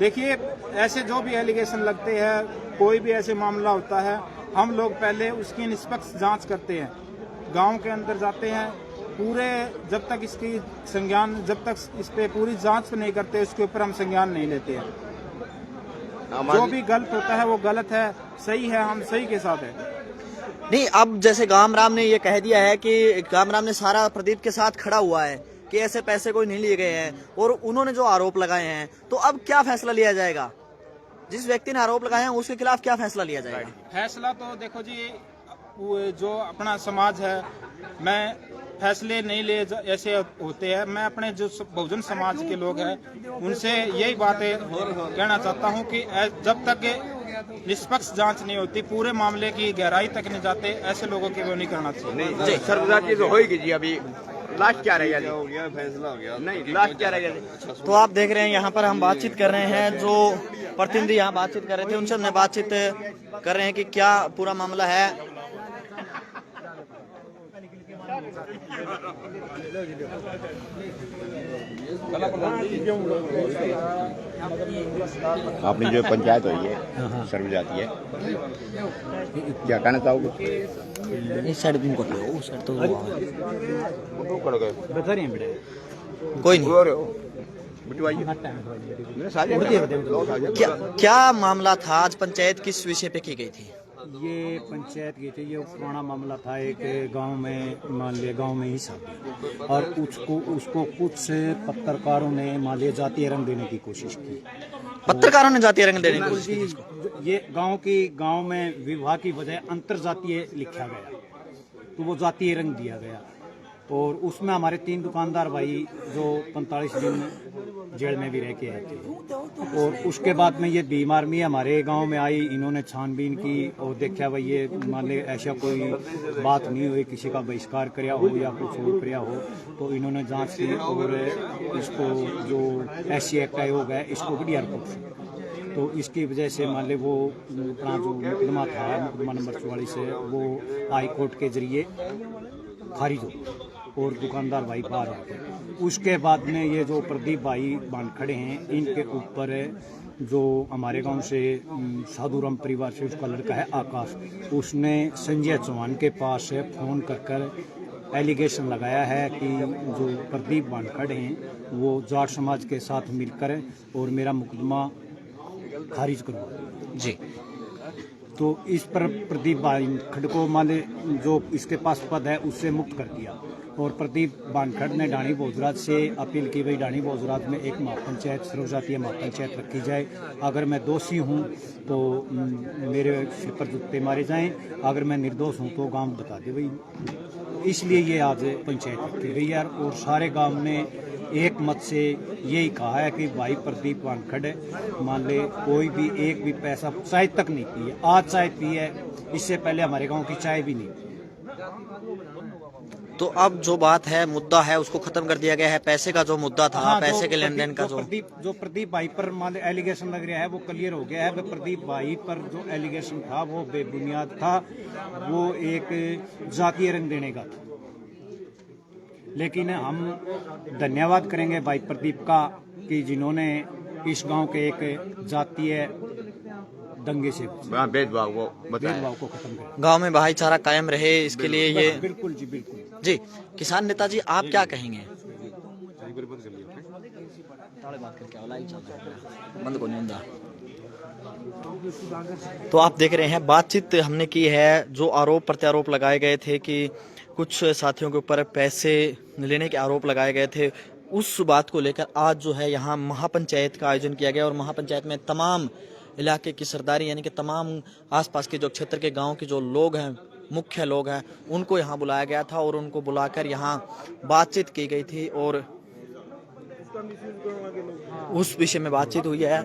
देखिए, ऐसे जो भी एलिगेशन लगते हैं, कोई भी ऐसे मामला होता है, हम लोग पहले उसकी निष्पक्ष जांच करते हैं, गांव के अंदर जाते हैं, पूरे जब तक इसकी संज्ञान, जब तक इस पे पूरी जांच नहीं करते उसके ऊपर हम संज्ञान नहीं लेते हैं। जो भी गलत होता है वो गलत है, सही है हम सही के साथ है।
नहीं, अब जैसे गामराम ने ये कह दिया है कि गामराम ने सारा प्रदीप के साथ खड़ा हुआ है कि ऐसे पैसे कोई नहीं लिए गए हैं और उन्होंने जो आरोप लगाए हैं, तो अब क्या फैसला लिया जाएगा? जिस व्यक्ति ने आरोप लगाए हैं उसके खिलाफ क्या फैसला लिया जाएगा?
फैसला तो देखो जी, जो अपना समाज है, मैं फैसले नहीं ले ऐसे होते हैं। मैं अपने जो बहुजन समाज के लोग हैं उनसे यही बातें कहना चाहता हूं कि जब तक निष्पक्ष जांच नहीं होती, पूरे मामले की गहराई तक नहीं जाते, ऐसे लोगों के वो नहीं करना चाहिए।
सर्वजातीय तो होगी जी, अभी लास्ट क्या रहेगा? हो गया, फैसला हो गया, नहीं लास्ट क्या रहेगा?
तो आप देख रहे हैं यहाँ पर हम बातचीत कर रहे हैं, जो प्रतिनिधि यहाँ बातचीत कर रहे थे उनसे हमने बातचीत कर रहे हैं कि क्या पूरा मामला है।
आपने जो पंचायत हुई है सर्वजातीय, क्या कहना चाहोगे?
इस साइड तुमको उस साइड तो कोई नहीं। क्या मामला था आज? पंचायत किस विषय पे की गई थी?
ये पंचायत की थी, ये पुराना मामला था। एक गांव में, मान लिया गांव में ही शादी, और उसको कुछ पत्रकारों ने मान लिया जातीय रंग देने की कोशिश की।
पत्रकारों ने जातीय रंग देने की कोशिश की?
ये गांव में विवाह की बजाय अंतर जातीय लिखा गया, तो वो जातीय रंग दिया गया। और उसमें हमारे 3 दुकानदार भाई जो 45 दिन
जेल में भी रह के आए थे। और उसके बाद में ये भीम आर्मी हमारे गांव में आई, इन्होंने छानबीन की और देखा भाई ये मान ले ऐसा कोई बात नहीं हुई, किसी का बहिष्कार कराया हो या कुछ और कराया हो, तो इन्होंने जांच की और इसको जो SC एक्ट आयोग है इसको बढ़िया रिपोर्ट की। तो इसकी वजह से मान ले वो अपना जो मुकदमा था, मुकदमा नंबर 44 से वो हाई कोर्ट के जरिए खारिज हो और दुकानदार भाई बाहर आ गए। उसके बाद में ये जो प्रदीप भाई बांध खड़े हैं, इनके ऊपर जो हमारे गांव से साधुराम परिवार से उसका लड़का है आकाश, उसने संजय चौहान के पास फोन कर एलिगेशन लगाया है कि जो प्रदीप बांध खड़े हैं वो जाट समाज के साथ मिलकर और मेरा मुकदमा खारिज करवा जी। तो इस पर प्रदीप बानखड़ को माने जो इसके पास पद है उससे मुक्त कर दिया और प्रदीप बानखड़ ने डाणी भोजराज से अपील की भाई डाणी भोजराज में एक महापंचायत सर्वजातीय महापंचायत रखी जाए, अगर मैं दोषी हूं तो मेरे सिर पर जुत्ते मारे जाएं, अगर मैं निर्दोष हूं तो गांव बता दे भाई। इसलिए ये आज पंचायत रखी गई है और सारे गांव ने एक मत से यही कहा है कि भाई प्रदीप बानखड़ मान ले कोई भी एक भी पैसा चाय तक नहीं पी है, आज चाय पी है, इससे पहले हमारे गांव की चाय भी नहीं पी।
तो अब जो बात है, मुद्दा है, उसको खत्म कर दिया गया है। पैसे का जो मुद्दा था,
हाँ,
पैसे के लेन देन का
जो प्रदीप भाई पर मान एलिगेशन लग रहा है वो क्लियर हो गया है। प्रदीप भाई पर जो एलिगेशन था वो बेबुनियाद था, वो एक जातीय रंग देने का था। लेकिन हम धन्यवाद करेंगे भाई प्रदीप का कि जिन्होंने इस गांव के एक जातीय दंगे से
भेदभाव
को खत्म किया,
गांव में भाईचारा कायम रहे, इसके लिए ये
बिल्कुल जी बिल्कुल
जी। किसान नेताजी आप क्या कहेंगे? तो आप देख रहे हैं बातचीत हमने की है, जो आरोप प्रत्यारोप लगाए गए थे कि कुछ साथियों के ऊपर पैसे लेने के आरोप लगाए गए थे, उस बात को लेकर आज जो है यहाँ महापंचायत का आयोजन किया गया और महापंचायत में तमाम इलाके की सरदारी यानी कि तमाम आसपास के जो क्षेत्र के गांव के जो लोग हैं, मुख्य लोग हैं, उनको यहाँ बुलाया गया था और उनको बुलाकर यहाँ बातचीत की गई थी और उस विषय में बातचीत हुई है।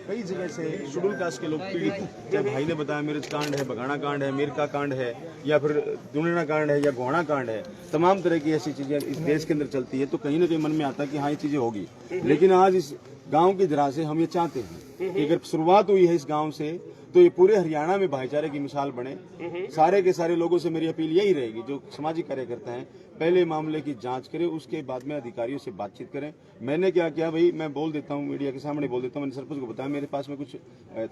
कई जगह से शेड्यूल कास्ट के लोग पीड़ित, चाहे भाई ने बताया मेरज कांड है, बगाना कांड है, मीरका कांड है, या फिर दुनेना कांड है या गोहाना कांड है, तमाम तरह की ऐसी चीजें इस देश के अंदर चलती है, तो कहीं ना कहीं मन में आता है कि हाँ ये चीजें होगी। लेकिन आज इस गांव की जरा से हम ये चाहते हैं कि अगर शुरुआत हुई है इस गांव से तो ये पूरे हरियाणा में भाईचारे की मिसाल बने। सारे के सारे लोगों से मेरी अपील यही रहेगी, जो सामाजिक कार्यकर्ता हैं, पहले मामले की जांच करें, उसके बाद में अधिकारियों से बातचीत करें। मैंने क्या किया भाई, मैं बोल देता हूं, मीडिया के सामने बोल देता हूं, मैंने सरपंच को बताया मेरे पास में कुछ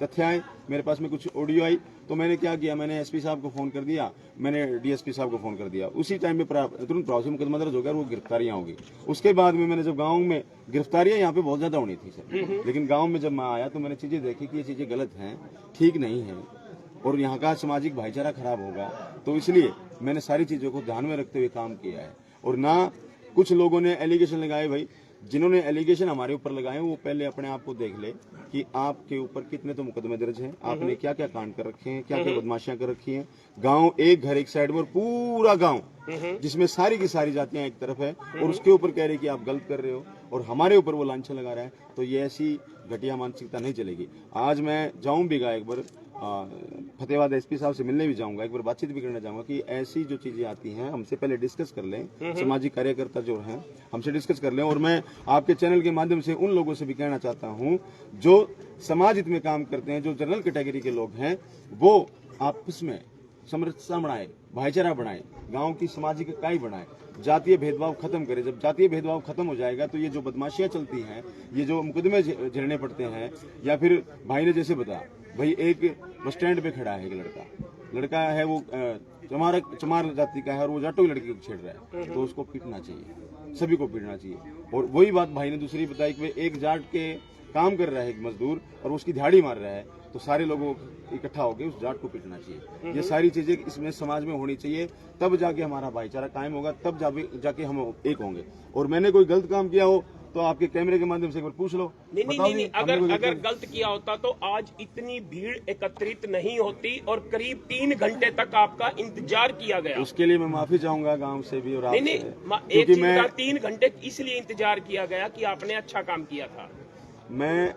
तथ्य आए, मेरे पास में कुछ ऑडियो आई, तो मैंने क्या किया, मैंने एसपी साहब को फोन कर दिया, मैंने डीएसपी साहब को फोन कर दिया। उसी टाइम में तुरंत प्रभाव से मुकदमा दर्ज हो गया और वो गिरफ्तारियां होगी। उसके बाद में मैंने जब गाँव में गिरफ्तारियां यहाँ पे बहुत ज्यादा होनी थी सर, लेकिन गाँव में जब मैं आया तो मैंने चीजें देखी कि ये चीजें गलत हैं, ठीक नहीं है और यहाँ का सामाजिक भाईचारा खराब होगा, तो इसलिए मैंने सारी चीजों को ध्यान में रखते हुए काम किया है। और ना कुछ लोगों ने एलिगेशन लगाए, भाई जिन्होंने एलिगेशन हमारे ऊपर लगाए वो पहले अपने आप को देख ले कि आपके ऊपर कितने तो मुकदमे दर्ज हैं, आपने क्या क्या कांड कर रखे हैं, क्या क्या बदमाशियां कर रखी हैं। गांव एक घर एक साइड में और पूरा गांव जिसमें सारी की सारी जातियां एक तरफ है और उसके ऊपर कह रहे कि आप गलत कर रहे हो और हमारे ऊपर वो लांछन लगा रहा है, तो ये ऐसी घटिया मानसिकता नहीं चलेगी। आज मैं जाऊं भी एक बार फतेहाबाद एसपी साहब से मिलने भी जाऊंगा, एक बार बातचीत भी करना चाहूंगा कि ऐसी जो चीजें आती हैं हमसे पहले डिस्कस कर लें, सामाजिक कार्यकर्ता जो हैं हमसे डिस्कस कर लें। और मैं आपके चैनल के माध्यम से उन लोगों से भी कहना चाहता हूं जो समाज हित में काम करते हैं, जो जनरल कैटेगरी के लोग हैं, वो आपस में समरसता बढ़ाए, भाईचारा बढ़ाए, गांव की सामाजिक इकाई बढ़ाए, जातीय भेदभाव खत्म करे। जब जातीय भेदभाव खत्म हो जाएगा तो ये जो बदमाशियां चलती हैं, ये जो मुकदमे झेलने पड़ते हैं, या फिर भाई ने जैसे बताया, भाई एक बस स्टैंड पे खड़ा है एक लड़का है, वो चमार जाति का है और वो जाटों की लड़की को छेड़ रहा है, तो उसको पीटना चाहिए, सभी को पीटना चाहिए। और वही बात भाई ने दूसरी बताई कि एक जाट के काम कर रहा है एक मजदूर और उसकी दिहाड़ी मार रहा है, तो सारे लोगों इकट्ठा होकर उस जाट को पीटना चाहिए। ये सारी चीजें इसमें समाज में होनी चाहिए, तब जाके हमारा भाईचारा कायम होगा, तब जाके हम एक होंगे। और मैंने कोई गलत काम किया हो तो आपके कैमरे के माध्यम से एक बार पूछ लो।
नहीं,
बताओ जी, हमने कोई
अगर गलत किया होता तो आज इतनी भीड़ एकत्रित नहीं होती और करीब 3 घंटे तक आपका इंतजार किया गया।
उसके लिए मैं माफी चाहूंगा गांव से भी और आपसे।
नहीं, एक चीज का 3 घंटे इसलिए इंतजार किया गया कि आपने अच्छा काम किया था।
मैं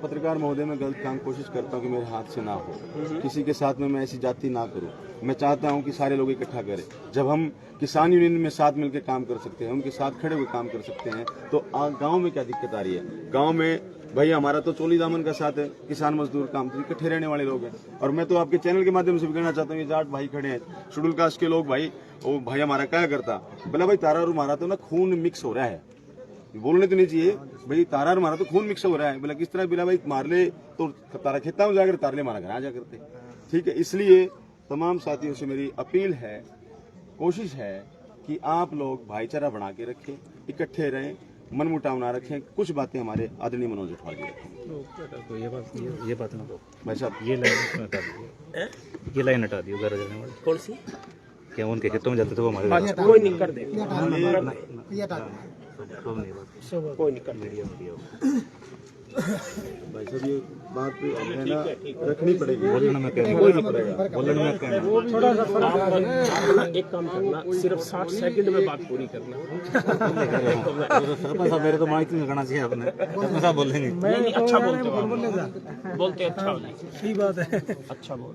पत्रकार महोदय में गलत काम कोशिश करता हूं कि मेरे हाथ से ना हो, किसी के साथ में मैं ऐसी जाति ना करूं। मैं चाहता हूं कि सारे लोग इकट्ठा करें। जब हम किसान यूनियन में साथ मिलकर काम कर सकते हैं, उनके साथ खड़े हुए काम कर सकते हैं, तो गांव में क्या दिक्कत आ रही है? गांव में भाई हमारा तो चोली दामन का साथ है, किसान मजदूर काम तो इकट्ठे रहने वाले लोग हैं। और मैं तो आपके चैनल के माध्यम से भी कहना चाहता हूँ, ये जाट भाई खड़े हैं, शेड्यूल कास्ट के लोग, भाई वो भाई हमारा क्या करता, बोला भाई तारा और हमारा तो ना खून मिक्स हो रहा है, बोलने तो नहीं चाहिए भाई, तारा और हमारा तो खून मिक्स हो रहा है। बोला किस तरह? बोला भाई मार ले तो तारा खेता में जाकर, तार ले हमारा घर आ जा करते। ठीक है, इसलिए तमाम साथियों से मेरी अपील है, कोशिश है कि आप लोग भाईचारा बना के रखें, इकट्ठे रहें, मनमुटाव ना रखें। कुछ बातें हमारे आदरणीय मनोज उठवा दी रखें।
ये बात ना
भाई साहब,
ये लाइन हटा दियो, ये लाइन हटा दियो। घर जाने वाले
कौन सी?
क्या उनके खेतों में जाते थे वो हमारे
कोई नहीं कर दे, कोई नहीं कर दे।
भाई साहब ये बात है ना, रखनी पड़ेगी।
बोलना मैं कह
कोई नहीं पड़ेगा,
बोलना मैं
आप एक काम करना, सिर्फ 60 सेकंड में बात पूरी करना।
सरपंच साहब मेरे तो माइक नहीं करना चाहिए आपने, सरपंच साहब बोलेंगे।
नहीं, अच्छा बोलते हो, बोलते अच्छा हो, सही बात है, अच्छा बोल।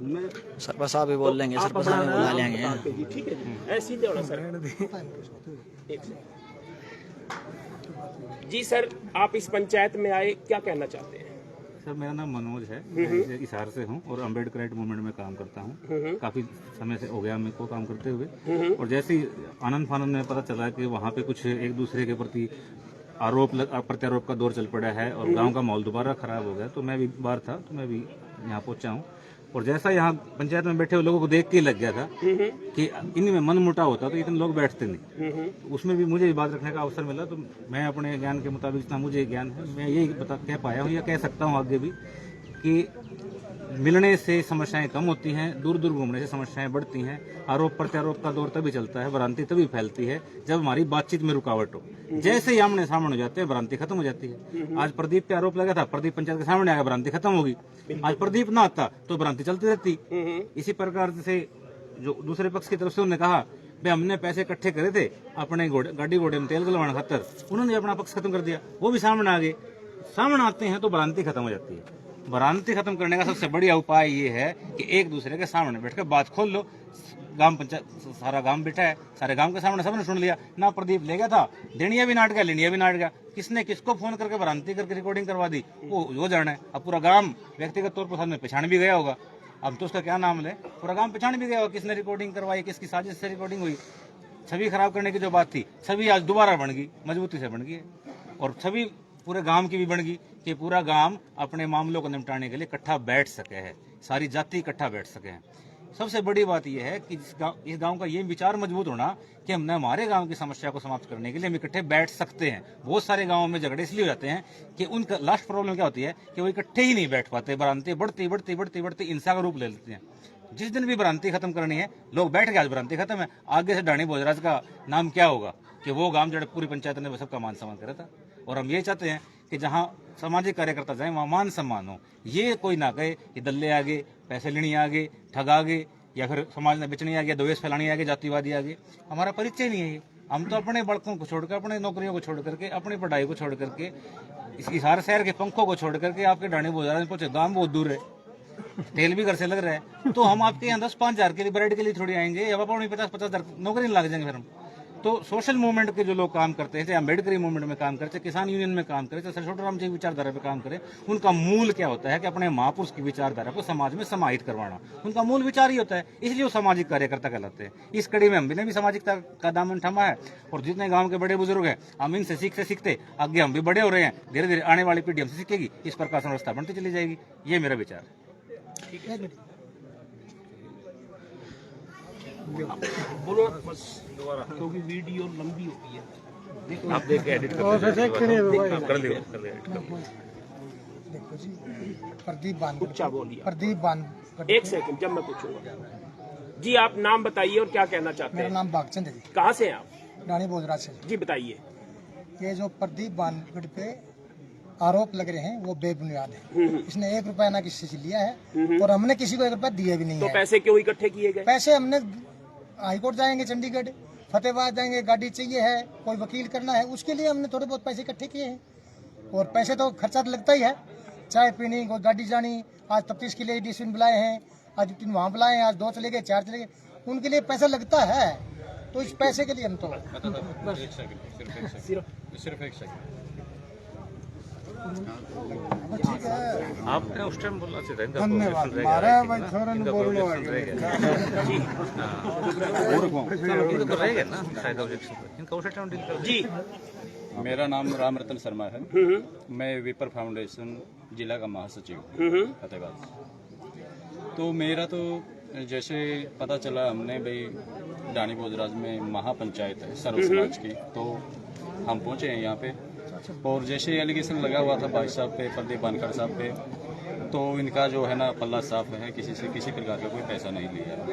सरपंच साहब भी बोल लेंगे, सरपंच साहब भी बुला लेंगे।
ठीक है जी, ऐसे ही होना सर। जी सर, आप इस पंचायत में आए, क्या कहना चाहते हैं?
सर मेरा नाम मनोज है, मैं हिसार से हूँ और अम्बेडकराइट मूवमेंट में काम करता हूँ। काफी समय से हो गया मेरे को काम करते हुए। और जैसे ही आनंद फानंद में पता चला कि वहाँ पे कुछ एक दूसरे के प्रति आरोप प्रत्यारोप का दौर चल पड़ा है और गांव का माहौल दोबारा खराब हो गया, तो मैं भी बाहर था, तो मैं भी यहाँ पहुंचा हूँ। और जैसा यहाँ पंचायत में बैठे हुए लोगों को देख के लग गया था कि इनमें मन मुटाव होता तो इतने लोग बैठते नहीं। उसमें भी मुझे बात रखने का अवसर मिला, तो मैं अपने ज्ञान के मुताबिक, जितना मुझे ज्ञान है, मैं यही कह पाया हूँ या कह सकता हूँ आगे भी कि मिलने से समस्याएं कम होती हैं, दूर दूर घूमने से समस्याएं बढ़ती हैं। आरोप प्रत्यारोप का दौर तभी चलता है, भ्रांति तभी फैलती है जब हमारी बातचीत में रुकावट हो। जैसे ही आमने सामने हो जाते हैं, भ्रांति खत्म हो जाती है। आज प्रदीप पे आरोप लगा था, प्रदीप पंचायत के सामने आया, भ्रांति खत्म होगी। आज प्रदीप ना आता तो भ्रांति चलती रहती। इसी प्रकार से जो दूसरे पक्ष की तरफ से उन्होंने कहा भाई हमने पैसे इकट्ठे करे थे अपने गाड़ी घोड़े में तेल गलवाने खातर, उन्होंने अपना पक्ष खत्म कर दिया, वो भी सामने आ गए। सामने आते हैं तो भ्रांति खत्म हो जाती है। भ्रांति खत्म करने का सबसे बढ़िया उपाय ये है कि एक दूसरे के सामने बैठकर बात खोल लो। गांव पंचायत सारा गांव बैठा है, सारे गांव के सामने सबने सुन लिया ना। प्रदीप ले गया था, डेनिया भी नाट गया, लिंडिया भी नाट गया, किसने किसको फोन करके भ्रांति करके रिकॉर्डिंग करवा दी वो जाना है। अब पूरा गांव व्यक्तिगत तौर पर सामने पहचान भी गया होगा, अब तो उसका क्या नाम ले, पूरा गांव पहचान भी गया होगा किसने रिकॉर्डिंग करवाई, किसकी साजिश से रिकॉर्डिंग हुई। छवि खराब करने की जो बात थी, छवि आज दोबारा बन गई, मजबूती से बन गई है। और छवि पूरे गांव की भी बन गई कि पूरा गांव अपने मामलों को निपटाने के लिए इकट्ठा बैठ सके है, सारी जाति इकट्ठा बैठ सके हैं। सबसे बड़ी बात यह है कि इस गांव का ये विचार मजबूत होना कि हमने हमारे गांव की समस्या को समाप्त करने के लिए हम इकट्ठे बैठ सकते हैं। बहुत सारे गांवों में झगड़े इसलिए हो जाते हैं कि उनका लास्ट प्रॉब्लम क्या होती है कि वो इकट्ठे ही नहीं बैठ पाते, भ्रांति बढ़ती बढ़ती बढ़ती बढ़ती हिंसा का रूप ले लेते हैं। जिस दिन भी भ्रांति खत्म करनी है, लोग बैठ गए, आज भ्रांति खत्म है, आगे से ढाणी भोजराज का नाम क्या होगा कि वो गांव जड़ पूरी पंचायत ने सबका मान सम्मान करा था। और हम ये चाहते हैं कि जहां सामाजिक कार्यकर्ता जाए वहां मान सम्मान हो। ये कोई ना कहे कि दल्ले आ गए, पैसे लेने आ गए, ठग आ गए, या फिर समाज में बेचने आ गया, द्वेष फैलाने आ गए, जातिवादी आ गए। हमारा परिचय नहीं है ये। हम तो अपने बड़कों को छोड़कर, अपने नौकरियों को छोड़ करके, अपनी पढ़ाई को छोड़ करके, इस हिसार शहर के पंखों को छोड़ करके आपके ढाणी भोजराज में पहुंचे। गांव बहुत दूर है, तेल भी घर से लग रहा है, तो हम आपके यहाँ 10-5 हजार के लिए ब्रेड के लिए थोड़ी आएंगे, या 50-50 हजार नौकरी लग जाएंगे फिर हम। तो सोशल मूवमेंट के जो लोग काम करते हैं, चाहे अम्बेडकरी मूवमेंट में काम करते हैं, किसान यूनियन में काम करें, चाहे छोटू राम जी विचारधारा पे काम करें, उनका मूल क्या होता है कि अपने महापुरुष की विचारधारा को समाज में समाहित करवाना, उनका मूल विचार ही होता है। इसलिए वो सामाजिक कार्यकर्ता कहलाते हैं। इस कड़ी में हम भी सामाजिकता का दामन थमा है, और जितने गाँव के बड़े बुजुर्ग हैं, हम इनसे सीखते आगे हम भी बड़े हो रहे हैं। धीरे धीरे आने वाली पीढ़ी हमसे सीखेगी, इस प्रकार व्यवस्था बनती चली जाएगी। ये मेरा विचार है।
बोलो बस दोबारा, क्योंकि वीडियो लंबी होती है।
आप देख के एडिट कर लियो।
देखो जी, प्रदीप बान,
उच्चा बोलिए।
प्रदीप बान,
एक सेकंड, जब मैं पूछूंगा जी, आप नाम बताइए और क्या कहना चाहते हैं?
मेरा नाम बागचंद है जी।
कहाँ से हैं आप?
ढाणी भोजराज से
जी बताइए।
ये जो प्रदीप बानगढ़ पे आरोप लग रहे हैं वो बेबुनियाद है। इसने 1 रुपया ना किसी से लिया है और हमने किसी को 1 रुपया दिए भी नहीं
तो
है।
पैसे क्यों इकट्ठे किए गए?
पैसे हमने हाईकोर्ट जाएंगे, चंडीगढ़, फतेहाबाद जाएंगे, गाड़ी चाहिए है, कोई वकील करना है, उसके लिए हमने थोड़े बहुत पैसे इकट्ठे किए हैं। और पैसे तो खर्चा तो लगता ही है, चाय पीनी, कोई गाड़ी जानी। आज तफ्तीश के लिए डीसीपी बुलाए हैं, आज 3 वहाँ बुलाए हैं, आज 2 चले गए, 4 चले गए, उनके लिए पैसा लगता है। तो इस पैसे के लिए हम तो
आपने उस टाइम बोलना चाहिए था।
धन्यवाद।
रहेगा ना शायद ऑब्जेक्शन इनका उस टाइम डील कर।
जी,
मेरा नाम राम रतन शर्मा है। मैं विपर फाउंडेशन जिला का महासचिव फतेहाबाद। तो मेरा तो जैसे पता चला, हमने भाई डाणी भोजराज में महापंचायत है सर्व समाज की, तो हम पहुंचे हैं यहाँ पे। और जैसे एलिगेशन लगा हुआ था भाई साहब पे, प्रदीप बानखड़ साहब पे, तो इनका जो है ना पल्ला साफ है, किसी से किसी प्रकार का कोई पैसा नहीं लिया है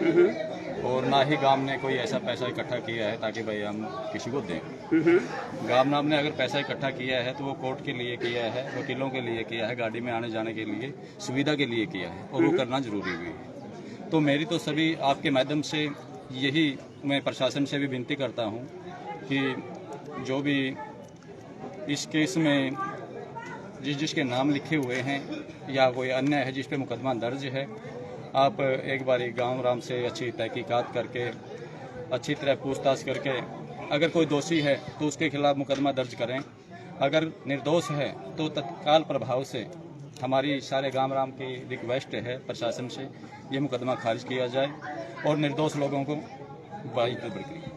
और ना ही गांव ने कोई ऐसा पैसा इकट्ठा किया है ताकि भाई हम किसी को दें। गांव नाम ने अगर पैसा इकट्ठा किया है तो वो कोर्ट के लिए किया है, वकीलों के लिए किया है, गाड़ी में आने जाने के लिए सुविधा के लिए किया है और वो करना जरूरी भी है। तो मेरी तो सभी आपके माध्यम से यही मैं प्रशासन से भी विनती करता हूँ कि जो भी इस केस में जिसके नाम लिखे हुए हैं या कोई अन्य है जिस पे मुकदमा दर्ज है, आप एक बारी गांव राम से अच्छी तहकीकात करके, अच्छी तरह पूछताछ करके, अगर कोई दोषी है तो उसके खिलाफ मुकदमा दर्ज करें, अगर निर्दोष है तो तत्काल प्रभाव से हमारी सारे गांव राम की रिक्वेस्ट है प्रशासन से, ये मुकदमा खारिज किया जाए और निर्दोष लोगों को बाइक पर बरकरार।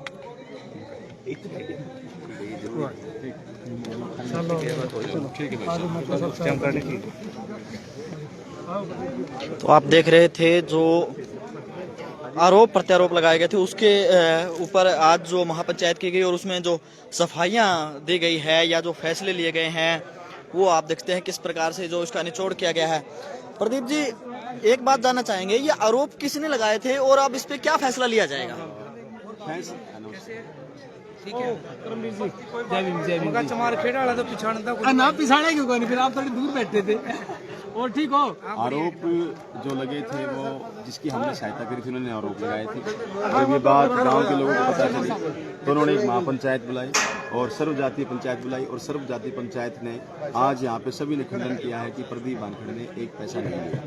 तो आप देख रहे थे जो आरोप प्रत्यारोप लगाए गए थे उसके ऊपर आज जो महापंचायत की गई और उसमें जो सफाइयां दी गई है या जो फैसले लिए गए हैं वो आप देखते हैं किस प्रकार से जो इसका निचोड़ किया गया है। प्रदीप जी, एक बात जानना चाहेंगे, ये आरोप किसने लगाए थे और अब इस पे क्या फैसला लिया जाएगा?
ना पिछाड़े क्यों नहीं, फिर आप थोड़ी दूर बैठे थे और ठीक हो।
आरोप जो लगे थे वो जिसकी हमने सहायता करी थी उन्होंने आरोप लगाए थे। जब ये बात गांव के लोगों को पता चली तो उन्होंने एक महापंचायत बुलाई और सर्व जातीय पंचायत बुलाई और सर्व जातीय पंचायत ने आज यहाँ पे सभी ने खंडन किया है कि प्रदीप बानखड़ ने एक पैसा नहीं लिया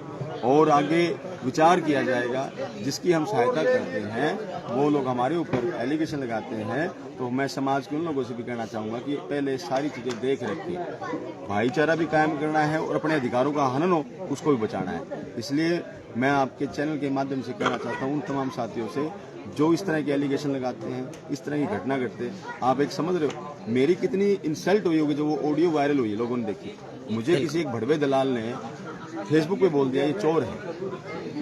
और आगे विचार किया जाएगा। जिसकी हम सहायता करते हैं वो लोग हमारे ऊपर एलिगेशन लगाते हैं, तो मैं समाज के उन लोगों से भी कहना चाहूँगा कि पहले सारी चीज़ें देख रखें, भाईचारा भी कायम करना है और अपने अधिकारों का हनन हो उसको भी बचाना है। इसलिए मैं आपके चैनल के माध्यम से कहना चाहता हूँ उन तमाम साथियों से जो इस तरह के एलिगेशन लगाते हैं, इस तरह की घटना घटते हैं, आप एक समझ रहे हो मेरी कितनी इंसल्ट हुई होगी जो वो ऑडियो वायरल हुई है, लोगों ने देखी। मुझे किसी एक भड़वे दलाल ने फेसबुक पे बोल दिया ये चोर है,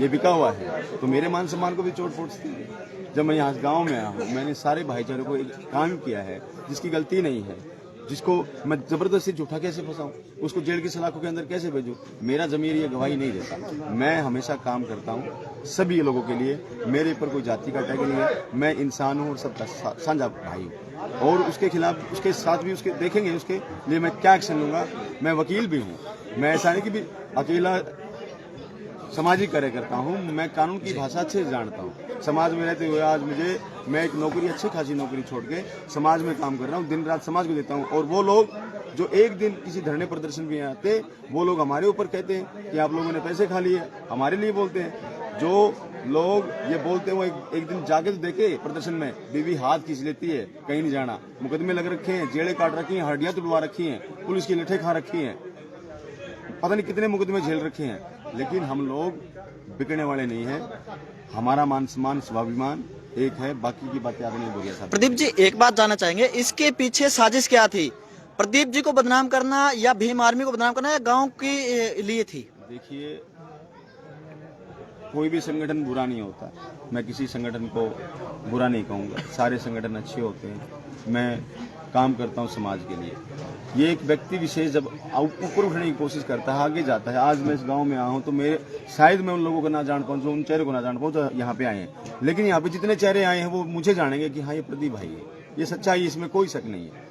ये बिका हुआ है, तो मेरे मान सम्मान को भी चोट पहुंचती है। जब मैं यहाँ गांव में आया हूँ, मैंने सारे भाईचारे को एक काम किया है जिसकी गलती नहीं है, जिसको मैं जबरदस्ती झूठा कैसे फंसाऊं, उसको जेल की सलाखों के अंदर कैसे भेजूं, मेरा जमीर ये गवाही नहीं देता। मैं हमेशा काम करता हूं सभी लोगों के लिए, मेरे ऊपर कोई जाति का टैग नहीं है, मैं इंसान हूं और सबका साझा भाई हूं और उसके खिलाफ उसके साथ भी उसके देखेंगे उसके लिए मैं क्या एक्शन लूंगा। मैं वकील भी हूं, मैं ऐसा नहीं कि भी अकेला सामाजिक कार्य करता हूं, मैं कानून की भाषा अच्छे से जानता हूं। समाज में रहते हुए आज मैं एक नौकरी, अच्छी खासी नौकरी छोड़ के समाज में काम कर रहा हूं, दिन रात समाज को देता हूं। और वो लोग जो एक दिन किसी धरने प्रदर्शन में आते, वो लोग हमारे ऊपर कहते हैं कि आप लोगों ने पैसे खा लिए, हमारे लिए बोलते हैं। जो लोग ये बोलते हैं वो एक दिन जाके तो देखे प्रदर्शन में, बीवी हाथ खींच लेती है, कहीं नहीं जाना, मुकदमे लग रखे हैं, जेड़े काट रखी हैं, हड्डियां तुड़वा रखी हैं, पुलिस की लठे खा रखी हैं, पता नहीं कितने मुकदमे झेल रखे हैं। लेकिन हम लोग बिकने वाले नहीं हैं, हमारा मान सम्मान स्वाभिमान एक है, बाकी की बातें आपने नहीं बोलिया।
प्रदीप जी, एक बात जानना चाहेंगे, इसके पीछे साजिश क्या थी? प्रदीप जी को बदनाम करना या भीम आर्मी को बदनाम करना या गांव के लिए थी?
देखिए, कोई भी संगठन बुरा नहीं होता, मैं किसी संगठन को बुरा नहीं कहूँगा, सारे संगठन अच्छे होते हैं। मैं काम करता हूँ समाज के लिए। ये एक व्यक्ति विशेष जब ऊपर उठने की कोशिश करता है, आगे जाता है। आज मैं इस गांव में आया हूँ तो मेरे शायद मैं उन लोगों को ना जान पाऊँ, जो उन चेहरे को ना जान पाऊँ, जो यहाँ पे आए हैं। लेकिन यहाँ पे जितने चेहरे आए हैं वो मुझे जानेंगे कि हाँ ये प्रदीप भाई है, ये सच्चाई, इसमें कोई शक नहीं है।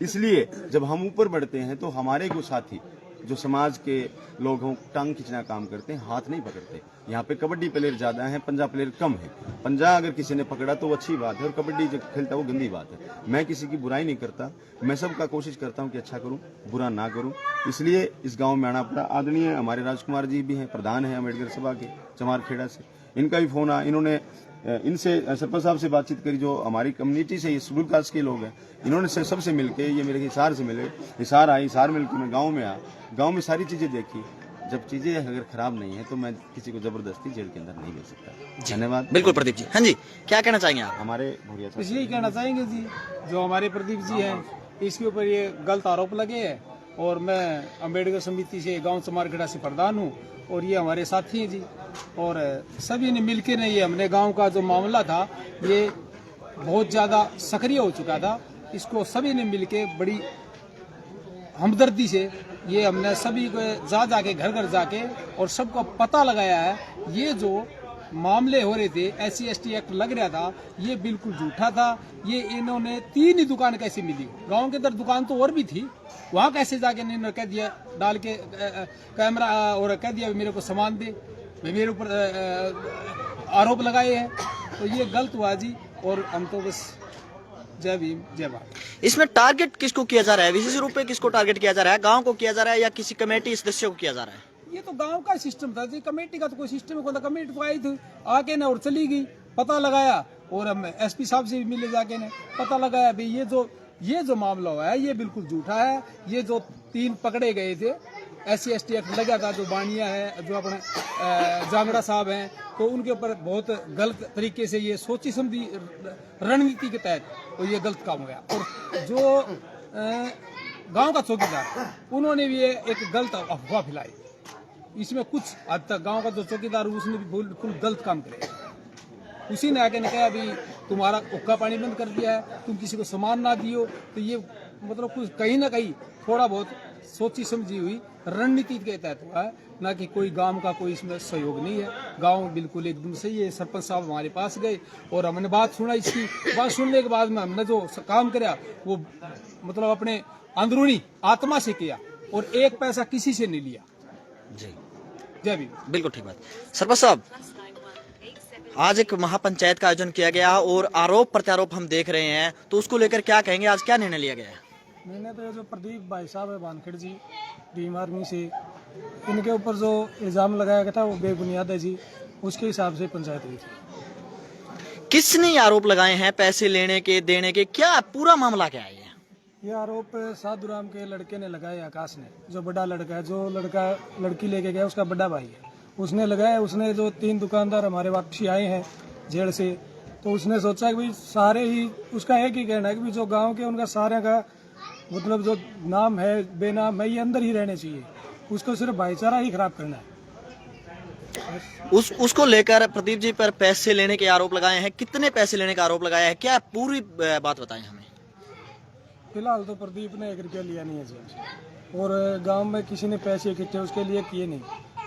इसलिए जब हम ऊपर बढ़ते हैं तो हमारे को साथी जो समाज के लोग हों टांग खींचना काम करते हैं, हाथ नहीं पकड़ते। यहाँ पे कबड्डी प्लेयर ज्यादा है, पंजा प्लेयर कम है। पंजा अगर किसी ने पकड़ा तो वो अच्छी बात है, और कबड्डी जो खेलता है वो गंदी बात है। मैं किसी की बुराई नहीं करता, मैं सबका कोशिश करता हूँ कि अच्छा करूँ, बुरा ना करूँ। इसलिए इस गाँव में आना पड़ा। आदरणीय हमारे राजकुमार जी भी हैं, प्रधान है अम्बेडकर सभा के चमारखेड़ा से, इनका भी फोन आया। इन्होंने इनसे सरपंच साहब से बातचीत करी, जो हमारी कम्युनिटी से ये शेड्यूल कास्ट के लोग हैं, इन्होंने सबसे मिलके, ये मेरे हिसार से मिले, हिसार आई, हिसार मिलकर मैं गांव में आया, गांव में सारी चीजें देखी। जब चीजें अगर खराब नहीं है तो मैं किसी को जबरदस्ती जेल के अंदर नहीं भेज सकता। धन्यवाद।
बिल्कुल प्रदीप जी। हाँ जी, क्या कहना चाहेंगे आप?
हमारे भूरिया
इसलिए कहना चाहेंगे जी, जो हमारे प्रदीप जी हैं, इसके ऊपर ये गलत आरोप लगे हैं, और मैं अम्बेडकर समिति से गाँव चमारखेड़ा से प्रधान हूँ, और ये हमारे साथी हैं जी, और सभी ने मिलकर ने ये हमने गांव का जो मामला था ये बहुत ज़्यादा सक्रिय हो चुका था, इसको सभी ने मिलके बड़ी हमदर्दी से ये हमने सभी को जाके घर घर जाके और सबको पता लगाया है। ये जो मामले हो रहे थे, SC/ST एक्ट लग रहा था, ये बिल्कुल झूठा था। ये इन्होंने 3 ही दुकान कैसे मिली, गांव के अंदर दुकान तो और भी थी, वहाँ कैसे जाके इन्होंने कह दिया डाल के कैमरा, और कह दिया मेरे को सामान दे, मेरे ऊपर आरोप लगाए हैं। तो ये गलत हुआ जी, और हम तो बस जय भीम जय भारत।
इसमें टारगेट किसको किया जा रहा है? विशेष रूप से किसको टारगेट किया जा रहा है? गांव को किया जा रहा है या किसी कमेटी सदस्य को किया जा रहा है?
ये तो गांव का सिस्टम था जी, कमेटी का तो कोई सिस्टम नहीं था। कमेटी तो आई थी आके ना और चली गई, पता लगाया, और हम SP साहब से भी मिले जाके ने पता लगाया भाई ये जो मामला हुआ है ये बिल्कुल झूठा है। ये जो 3 पकड़े गए थे, SC/ST एक्ट लगा था, जो बानिया है, जो अपने जांगड़ा साहब हैं, तो उनके ऊपर बहुत गलत तरीके से ये सोची समझी रणनीति के तहत तो ये गलत काम हो गया। और जो गांव का चौकीदार, उन्होंने भी एक गलत अफवाह फैलाई। इसमें कुछ हद तक गांव का जो चौकीदार उसने भी बिल्कुल गलत काम किया। उसी ने आके ने कहा भी तुम्हारा हुक्का पानी बंद कर दिया है, तुम किसी को सामान ना दियो। तो ये मतलब कुछ कहीं ना कहीं थोड़ा बहुत सोची समझी हुई रणनीति के तहत हुआ है, ना कि कोई गांव का कोई इसमें सहयोग नहीं है। गांव बिल्कुल एकदम सही है। सरपंच साहब हमारे पास गए और हमने बात सुना। इसकी बात सुनने के बाद में हमने जो काम किया वो मतलब अपने अंदरूनी आत्मा से किया, और 1 पैसा किसी से नहीं लिया
जी।
जय भीम।
बिल्कुल ठीक बात। सरपंच साहब, आज एक महापंचायत का आयोजन किया गया और आरोप प्रत्यारोप हम देख रहे हैं, तो उसको लेकर क्या कहेंगे? आज क्या निर्णय लिया गया है?
मैंने तो ये जो प्रदीप भाई साहब है वानखेड़ जी, भीम आर्मी से, इनके ऊपर जो इल्जाम लगाया गया था वो बेबुनियाद है जी। उसके हिसाब से पंचायत हुई थी।
किसने आरोप लगाए हैं? पैसे लेने के, देने के, क्या पूरा मामला क्या है?
ये आरोप साधुराम के लड़के ने लगाया, आकाश ने, जो बड़ा लड़का है, जो लड़का लड़की लेके गया उसका बड़ा भाई है, उसने लगाया। उसने जो 3 दुकानदार हमारे वापसी आए हैं जेल से, तो उसने सोचा कि भाई सारे ही, उसका एक ही कहना है कि जो गांव के उनका सारे का मतलब जो नाम है बेनाम है ये अंदर ही रहने चाहिए, उसको सिर्फ भाईचारा ही खराब करना है।
उसको लेकर प्रदीप जी पर पैसे लेने के आरोप लगाए हैं। कितने पैसे लेने का आरोप लगाया है? क्या पूरी बात बताएं हमें।
फिलहाल तो प्रदीप ने 1 रुपया लिया नहीं है जी, और गांव में किसी ने पैसे इकट्ठे उसके लिए किए नहीं।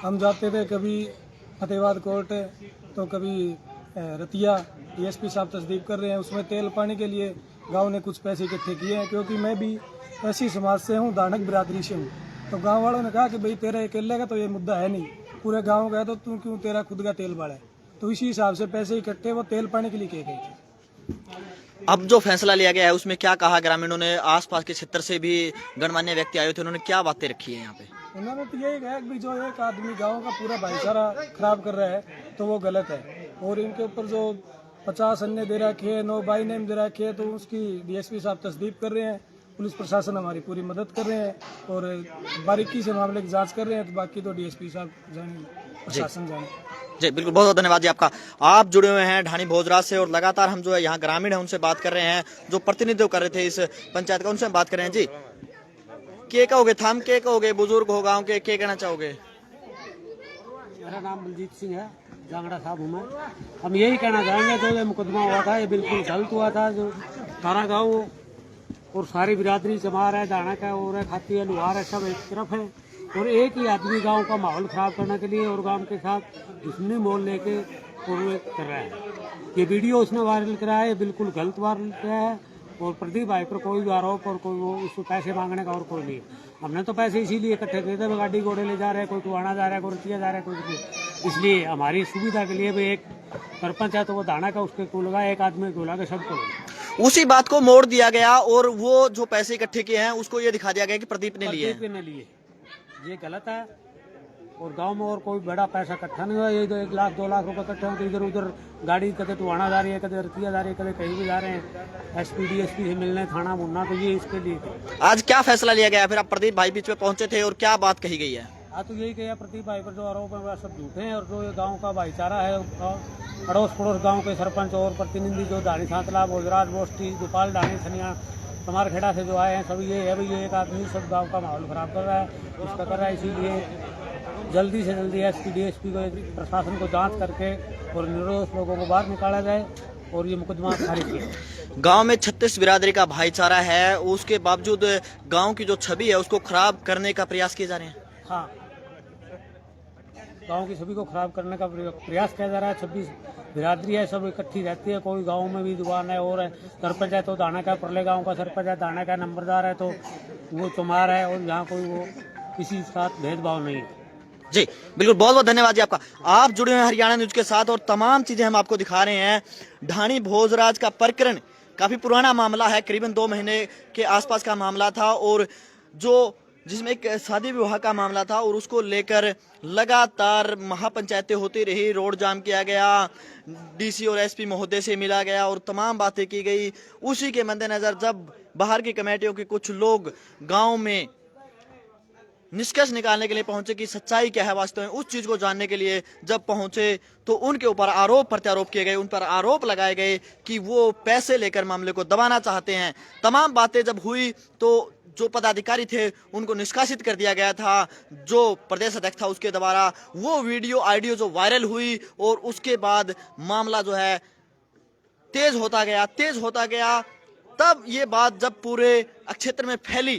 हम जाते थे कभी फतेहाबाद कोर्ट, तो कभी रतिया, DSP साहब तस्दीक कर रहे हैं, उसमें तेल पानी के लिए गांव ने कुछ पैसे इकट्ठे किए हैं। क्योंकि मैं भी ऐसी समाज से हूँ, दानक बिरादरी से हूँ, तो गांव वालों ने कहा कि भाई तेरा अकेले का तो ये मुद्दा है नहीं, पूरे गांव का है, तो तू क्यों, तेरा खुद का तेल बाड़ा है। तो इसी हिसाब से पैसे इकट्ठे वो तेल पानी के लिए किए गए थे।
अब जो फैसला लिया गया है उसमें क्या कहा ग्रामीणों ने? आसपास के क्षेत्र से भी गणमान्य व्यक्ति आए थे, उन्होंने क्या बातें रखी है यहाँ पे?
उन्होंने तो यही कहा कि जो एक आदमी गांव का पूरा भाईचारा खराब कर रहा है तो वो गलत है, और इनके ऊपर जो 50 अन्य दे रखे हैं, 9 बाई नेम दे रखे हैं, तो उसकी DSP साहब तस्दीक कर रहे हैं। पुलिस प्रशासन हमारी पूरी मदद कर रहे हैं और बारीकी से मामले की जांच कर रहे हैं। तो बाकी तो DSP साहब जाने, प्रशासन जाने।
जी बिल्कुल, बहुत बहुत धन्यवाद जी आपका। आप जुड़े हुए हैं ढाणी भोजराज से और लगातार हम जो है यहाँ ग्रामीण है उनसे बात कर रहे हैं, जो प्रतिनिधित्व कर रहे थे इस पंचायत का, उनसे बात कर रहे हैं। जी, क्या कहोगे? थाम के कहोगे? बुजुर्ग हो गाँव के, क्या कहना चाहोगे?
मेरा नाम बलजीत सिंह है, जांगड़ा साहब हूँ मैं। हम यही कहना चाहेंगे, जो ये मुकदमा हुआ था ये बिल्कुल गलत हुआ था। जो सारा गाँव और सारी बिरादरी जमार है, दाना का और है, खाती है, लुहार है, सब एक तरफ है, और एक ही आदमी गांव का माहौल खराब करने के लिए और गांव के साथ दुश्मनी मोल लेके और वो कर रहा है। ये वीडियो उसने वायरल कराया है, बिल्कुल गलत वायरल किया है, और प्रदीप भाई पर कोई भी आरोप और कोई वो उसको पैसे मांगने का और कोई नहीं है। हमने तो पैसे इसीलिए इकट्ठे किए थे, गाड़ी घोड़े ले जा रहे हैं, कोई टुआना जा रहा है, कोई रुपया जा रहा है, कोई इसलिए हमारी सुविधा के लिए भी एक सरपंच है तो वो दाना का उसके को लगा, एक आदमी को लगा, सबको लगा।
उसी बात को मोड़ दिया गया और वो जो पैसे इकट्ठे किए हैं उसको ये दिखा दिया गया कि प्रदीप ने लिए हैं।
ये गलत है। और गांव में और कोई बड़ा पैसा इकट्ठा नहीं हुआ, ये तो 1 लाख 2 लाख रुपए इकट्ठे होते, इधर उधर गाड़ी कदे टुआना जा रही है, कदे रतिया जा रही है, कदे कहीं भी जा रहे हैं, एसपी डीएसपी से मिलने, थाना मुन्ना, तो ये इसके लिए।
आज क्या फैसला लिया गया? फिर आप प्रदीप भाई बीच में पहुंचे थे और क्या बात कही गई है?
हाँ, तो यही कहा प्रदीप भाई पर जो आरोप है वह सब झूठे हैं, और जो ये गाँव का भाईचारा है, अड़ोस पड़ोस गाँव के सरपंच और प्रतिनिधि जो दानी सांतला, भोजराज, बोस्टी, गोपाल डानी, सनिया, कमारखेड़ा से जो आए हैं, सब ये है भाई ये एक आदमी सब गांव का माहौल खराब कर रहा है, उसका कर रहा है। इसीलिए जल्दी से जल्दी एसपी डीएसपी को, प्रशासन को जांच करके और निर्दोष लोगों को बाहर निकाला जाए और ये मुकदमा खारिज किया।
गांव में 36 बिरादरी का भाईचारा है, उसके बावजूद गांव की जो छवि है उसको खराब करने का प्रयास किए जा रहे हैं।
हाँ, गांव की छवि को खराब करने का प्रयास किया जा रहा है। 26 बिरादरी है, सब इकट्ठी रहती है, कोई गांव में भी दुकान है और सरपंच है तो दाना का, परले गांव का सरपंच है, दाना का नंबरदार है तो वो चुमार है, और यहाँ कोई वो किसी के साथ भेदभाव नहीं है।
जी बिल्कुल, बहुत बहुत धन्यवाद जी आपका। आप जुड़े हुए हैं हरियाणा न्यूज के साथ और तमाम चीजें हम आपको दिखा रहे हैं। ढाणी भोजराज का प्रकरण काफी पुराना मामला है, करीबन 2 महीने के आसपास का मामला था, और जो जिसमें एक शादी विवाह का मामला था और उसको लेकर लगातार महापंचायतें होती रही, रोड जाम किया गया, डीसी और एसपी महोदय से मिला गया और तमाम बातें की गई। उसी के मद्देनजर जब बाहर की कमेटियों के कुछ लोग गांव में निष्कर्ष निकालने के लिए पहुंचे कि सच्चाई क्या है वास्तव में, उस चीज को जानने के लिए जब पहुंचे तो उनके ऊपर आरोप प्रत्यारोप किए गए, उन पर आरोप लगाए गए कि वो पैसे लेकर मामले को दबाना चाहते हैं। तमाम बातें जब हुई तो जो पदाधिकारी थे उनको निष्कासित कर दिया गया था, जो प्रदेश अध्यक्ष था उसके द्वारा। वो वीडियो ऑडियो जो वायरल हुई और उसके बाद मामला जो है तेज होता गया। तब ये बात जब पूरे क्षेत्र में फैली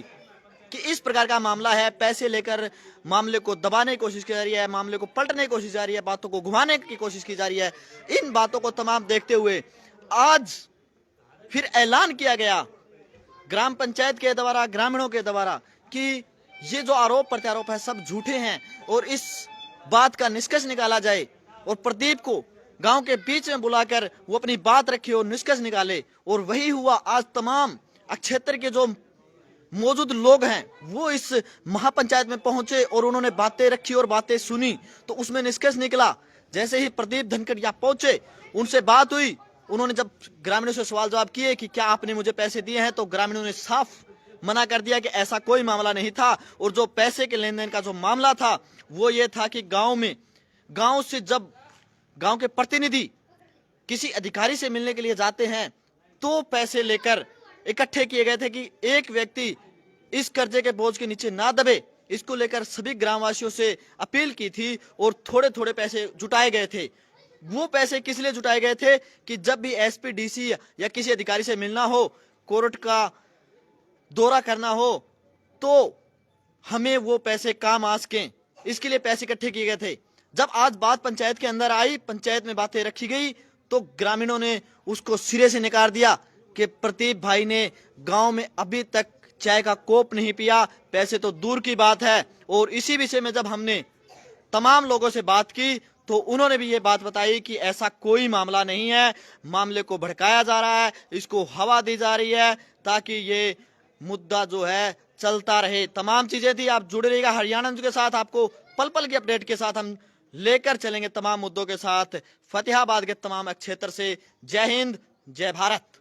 कि इस प्रकार का मामला है, पैसे लेकर मामले को दबाने की कोशिश की जा रही है, मामले को पलटने की कोशिश की जा रही है, बातों को घुमाने की कोशिश की जा रही है। इन बातों को तमाम देखते हुए आज फिर ऐलान किया गया ग्राम पंचायत के द्वारा, ग्रामीणों के द्वारा, कि ये जो आरोप प्रत्यारोप है सब झूठे हैं और इस बात का निष्कर्ष निकाला जाए और प्रदीप को गांव के बीच में बुलाकर वो अपनी बात रखे और निष्कर्ष निकाले। और वही हुआ। आज तमाम क्षेत्र के जो मौजूद लोग हैं वो इस महापंचायत में पहुंचे और उन्होंने बातें रखी और बातें सुनी, तो उसमें निष्कर्ष निकला। जैसे ही प्रदीप धनखड़ यहाँ पहुंचे, उनसे बात हुई, उन्होंने जब ग्रामीणों से सवाल जवाब किए कि क्या आपने मुझे पैसे दिए हैं, तो ग्रामीणों ने साफ मना कर दिया कि ऐसा कोई मामला नहीं था। और जो पैसे के लेन देन का जो मामला था वो ये था कि गांव से जब गांव के प्रतिनिधि किसी अधिकारी से मिलने के लिए जाते हैं तो पैसे लेकर इकट्ठे किए गए थे कि एक व्यक्ति इस कर्जे के बोझ के नीचे ना दबे। इसको लेकर सभी ग्रामवासियों से अपील की थी और थोड़े थोड़े पैसे जुटाए गए थे। वो पैसे किस लिए जुटाए गए थे कि जब भी एसपी डीसी या किसी अधिकारी से मिलना हो, कोर्ट का दौरा करना हो, तो हमें वो पैसे काम आ सकें, इसके लिए पैसे इकट्ठे किए गए थे। जब आज बात पंचायत के अंदर आई, पंचायत में बातें रखी गई, तो ग्रामीणों ने उसको सिरे से नकार दिया कि प्रदीप भाई ने गांव में अभी तक चाय का कोप नहीं पिया, पैसे तो दूर की बात है। और इसी विषय में जब हमने तमाम लोगों से बात की तो उन्होंने भी ये बात बताई कि ऐसा कोई मामला नहीं है, मामले को भड़काया जा रहा है, इसको हवा दी जा रही है ताकि ये मुद्दा जो है चलता रहे। तमाम चीजें थी। आप जुड़े रहिएगा हरियाणा न्यूज के साथ, आपको पल पल की अपडेट के साथ हम लेकर चलेंगे तमाम मुद्दों के साथ। फतेहाबाद के तमाम क्षेत्र से जय हिंद, जय भारत।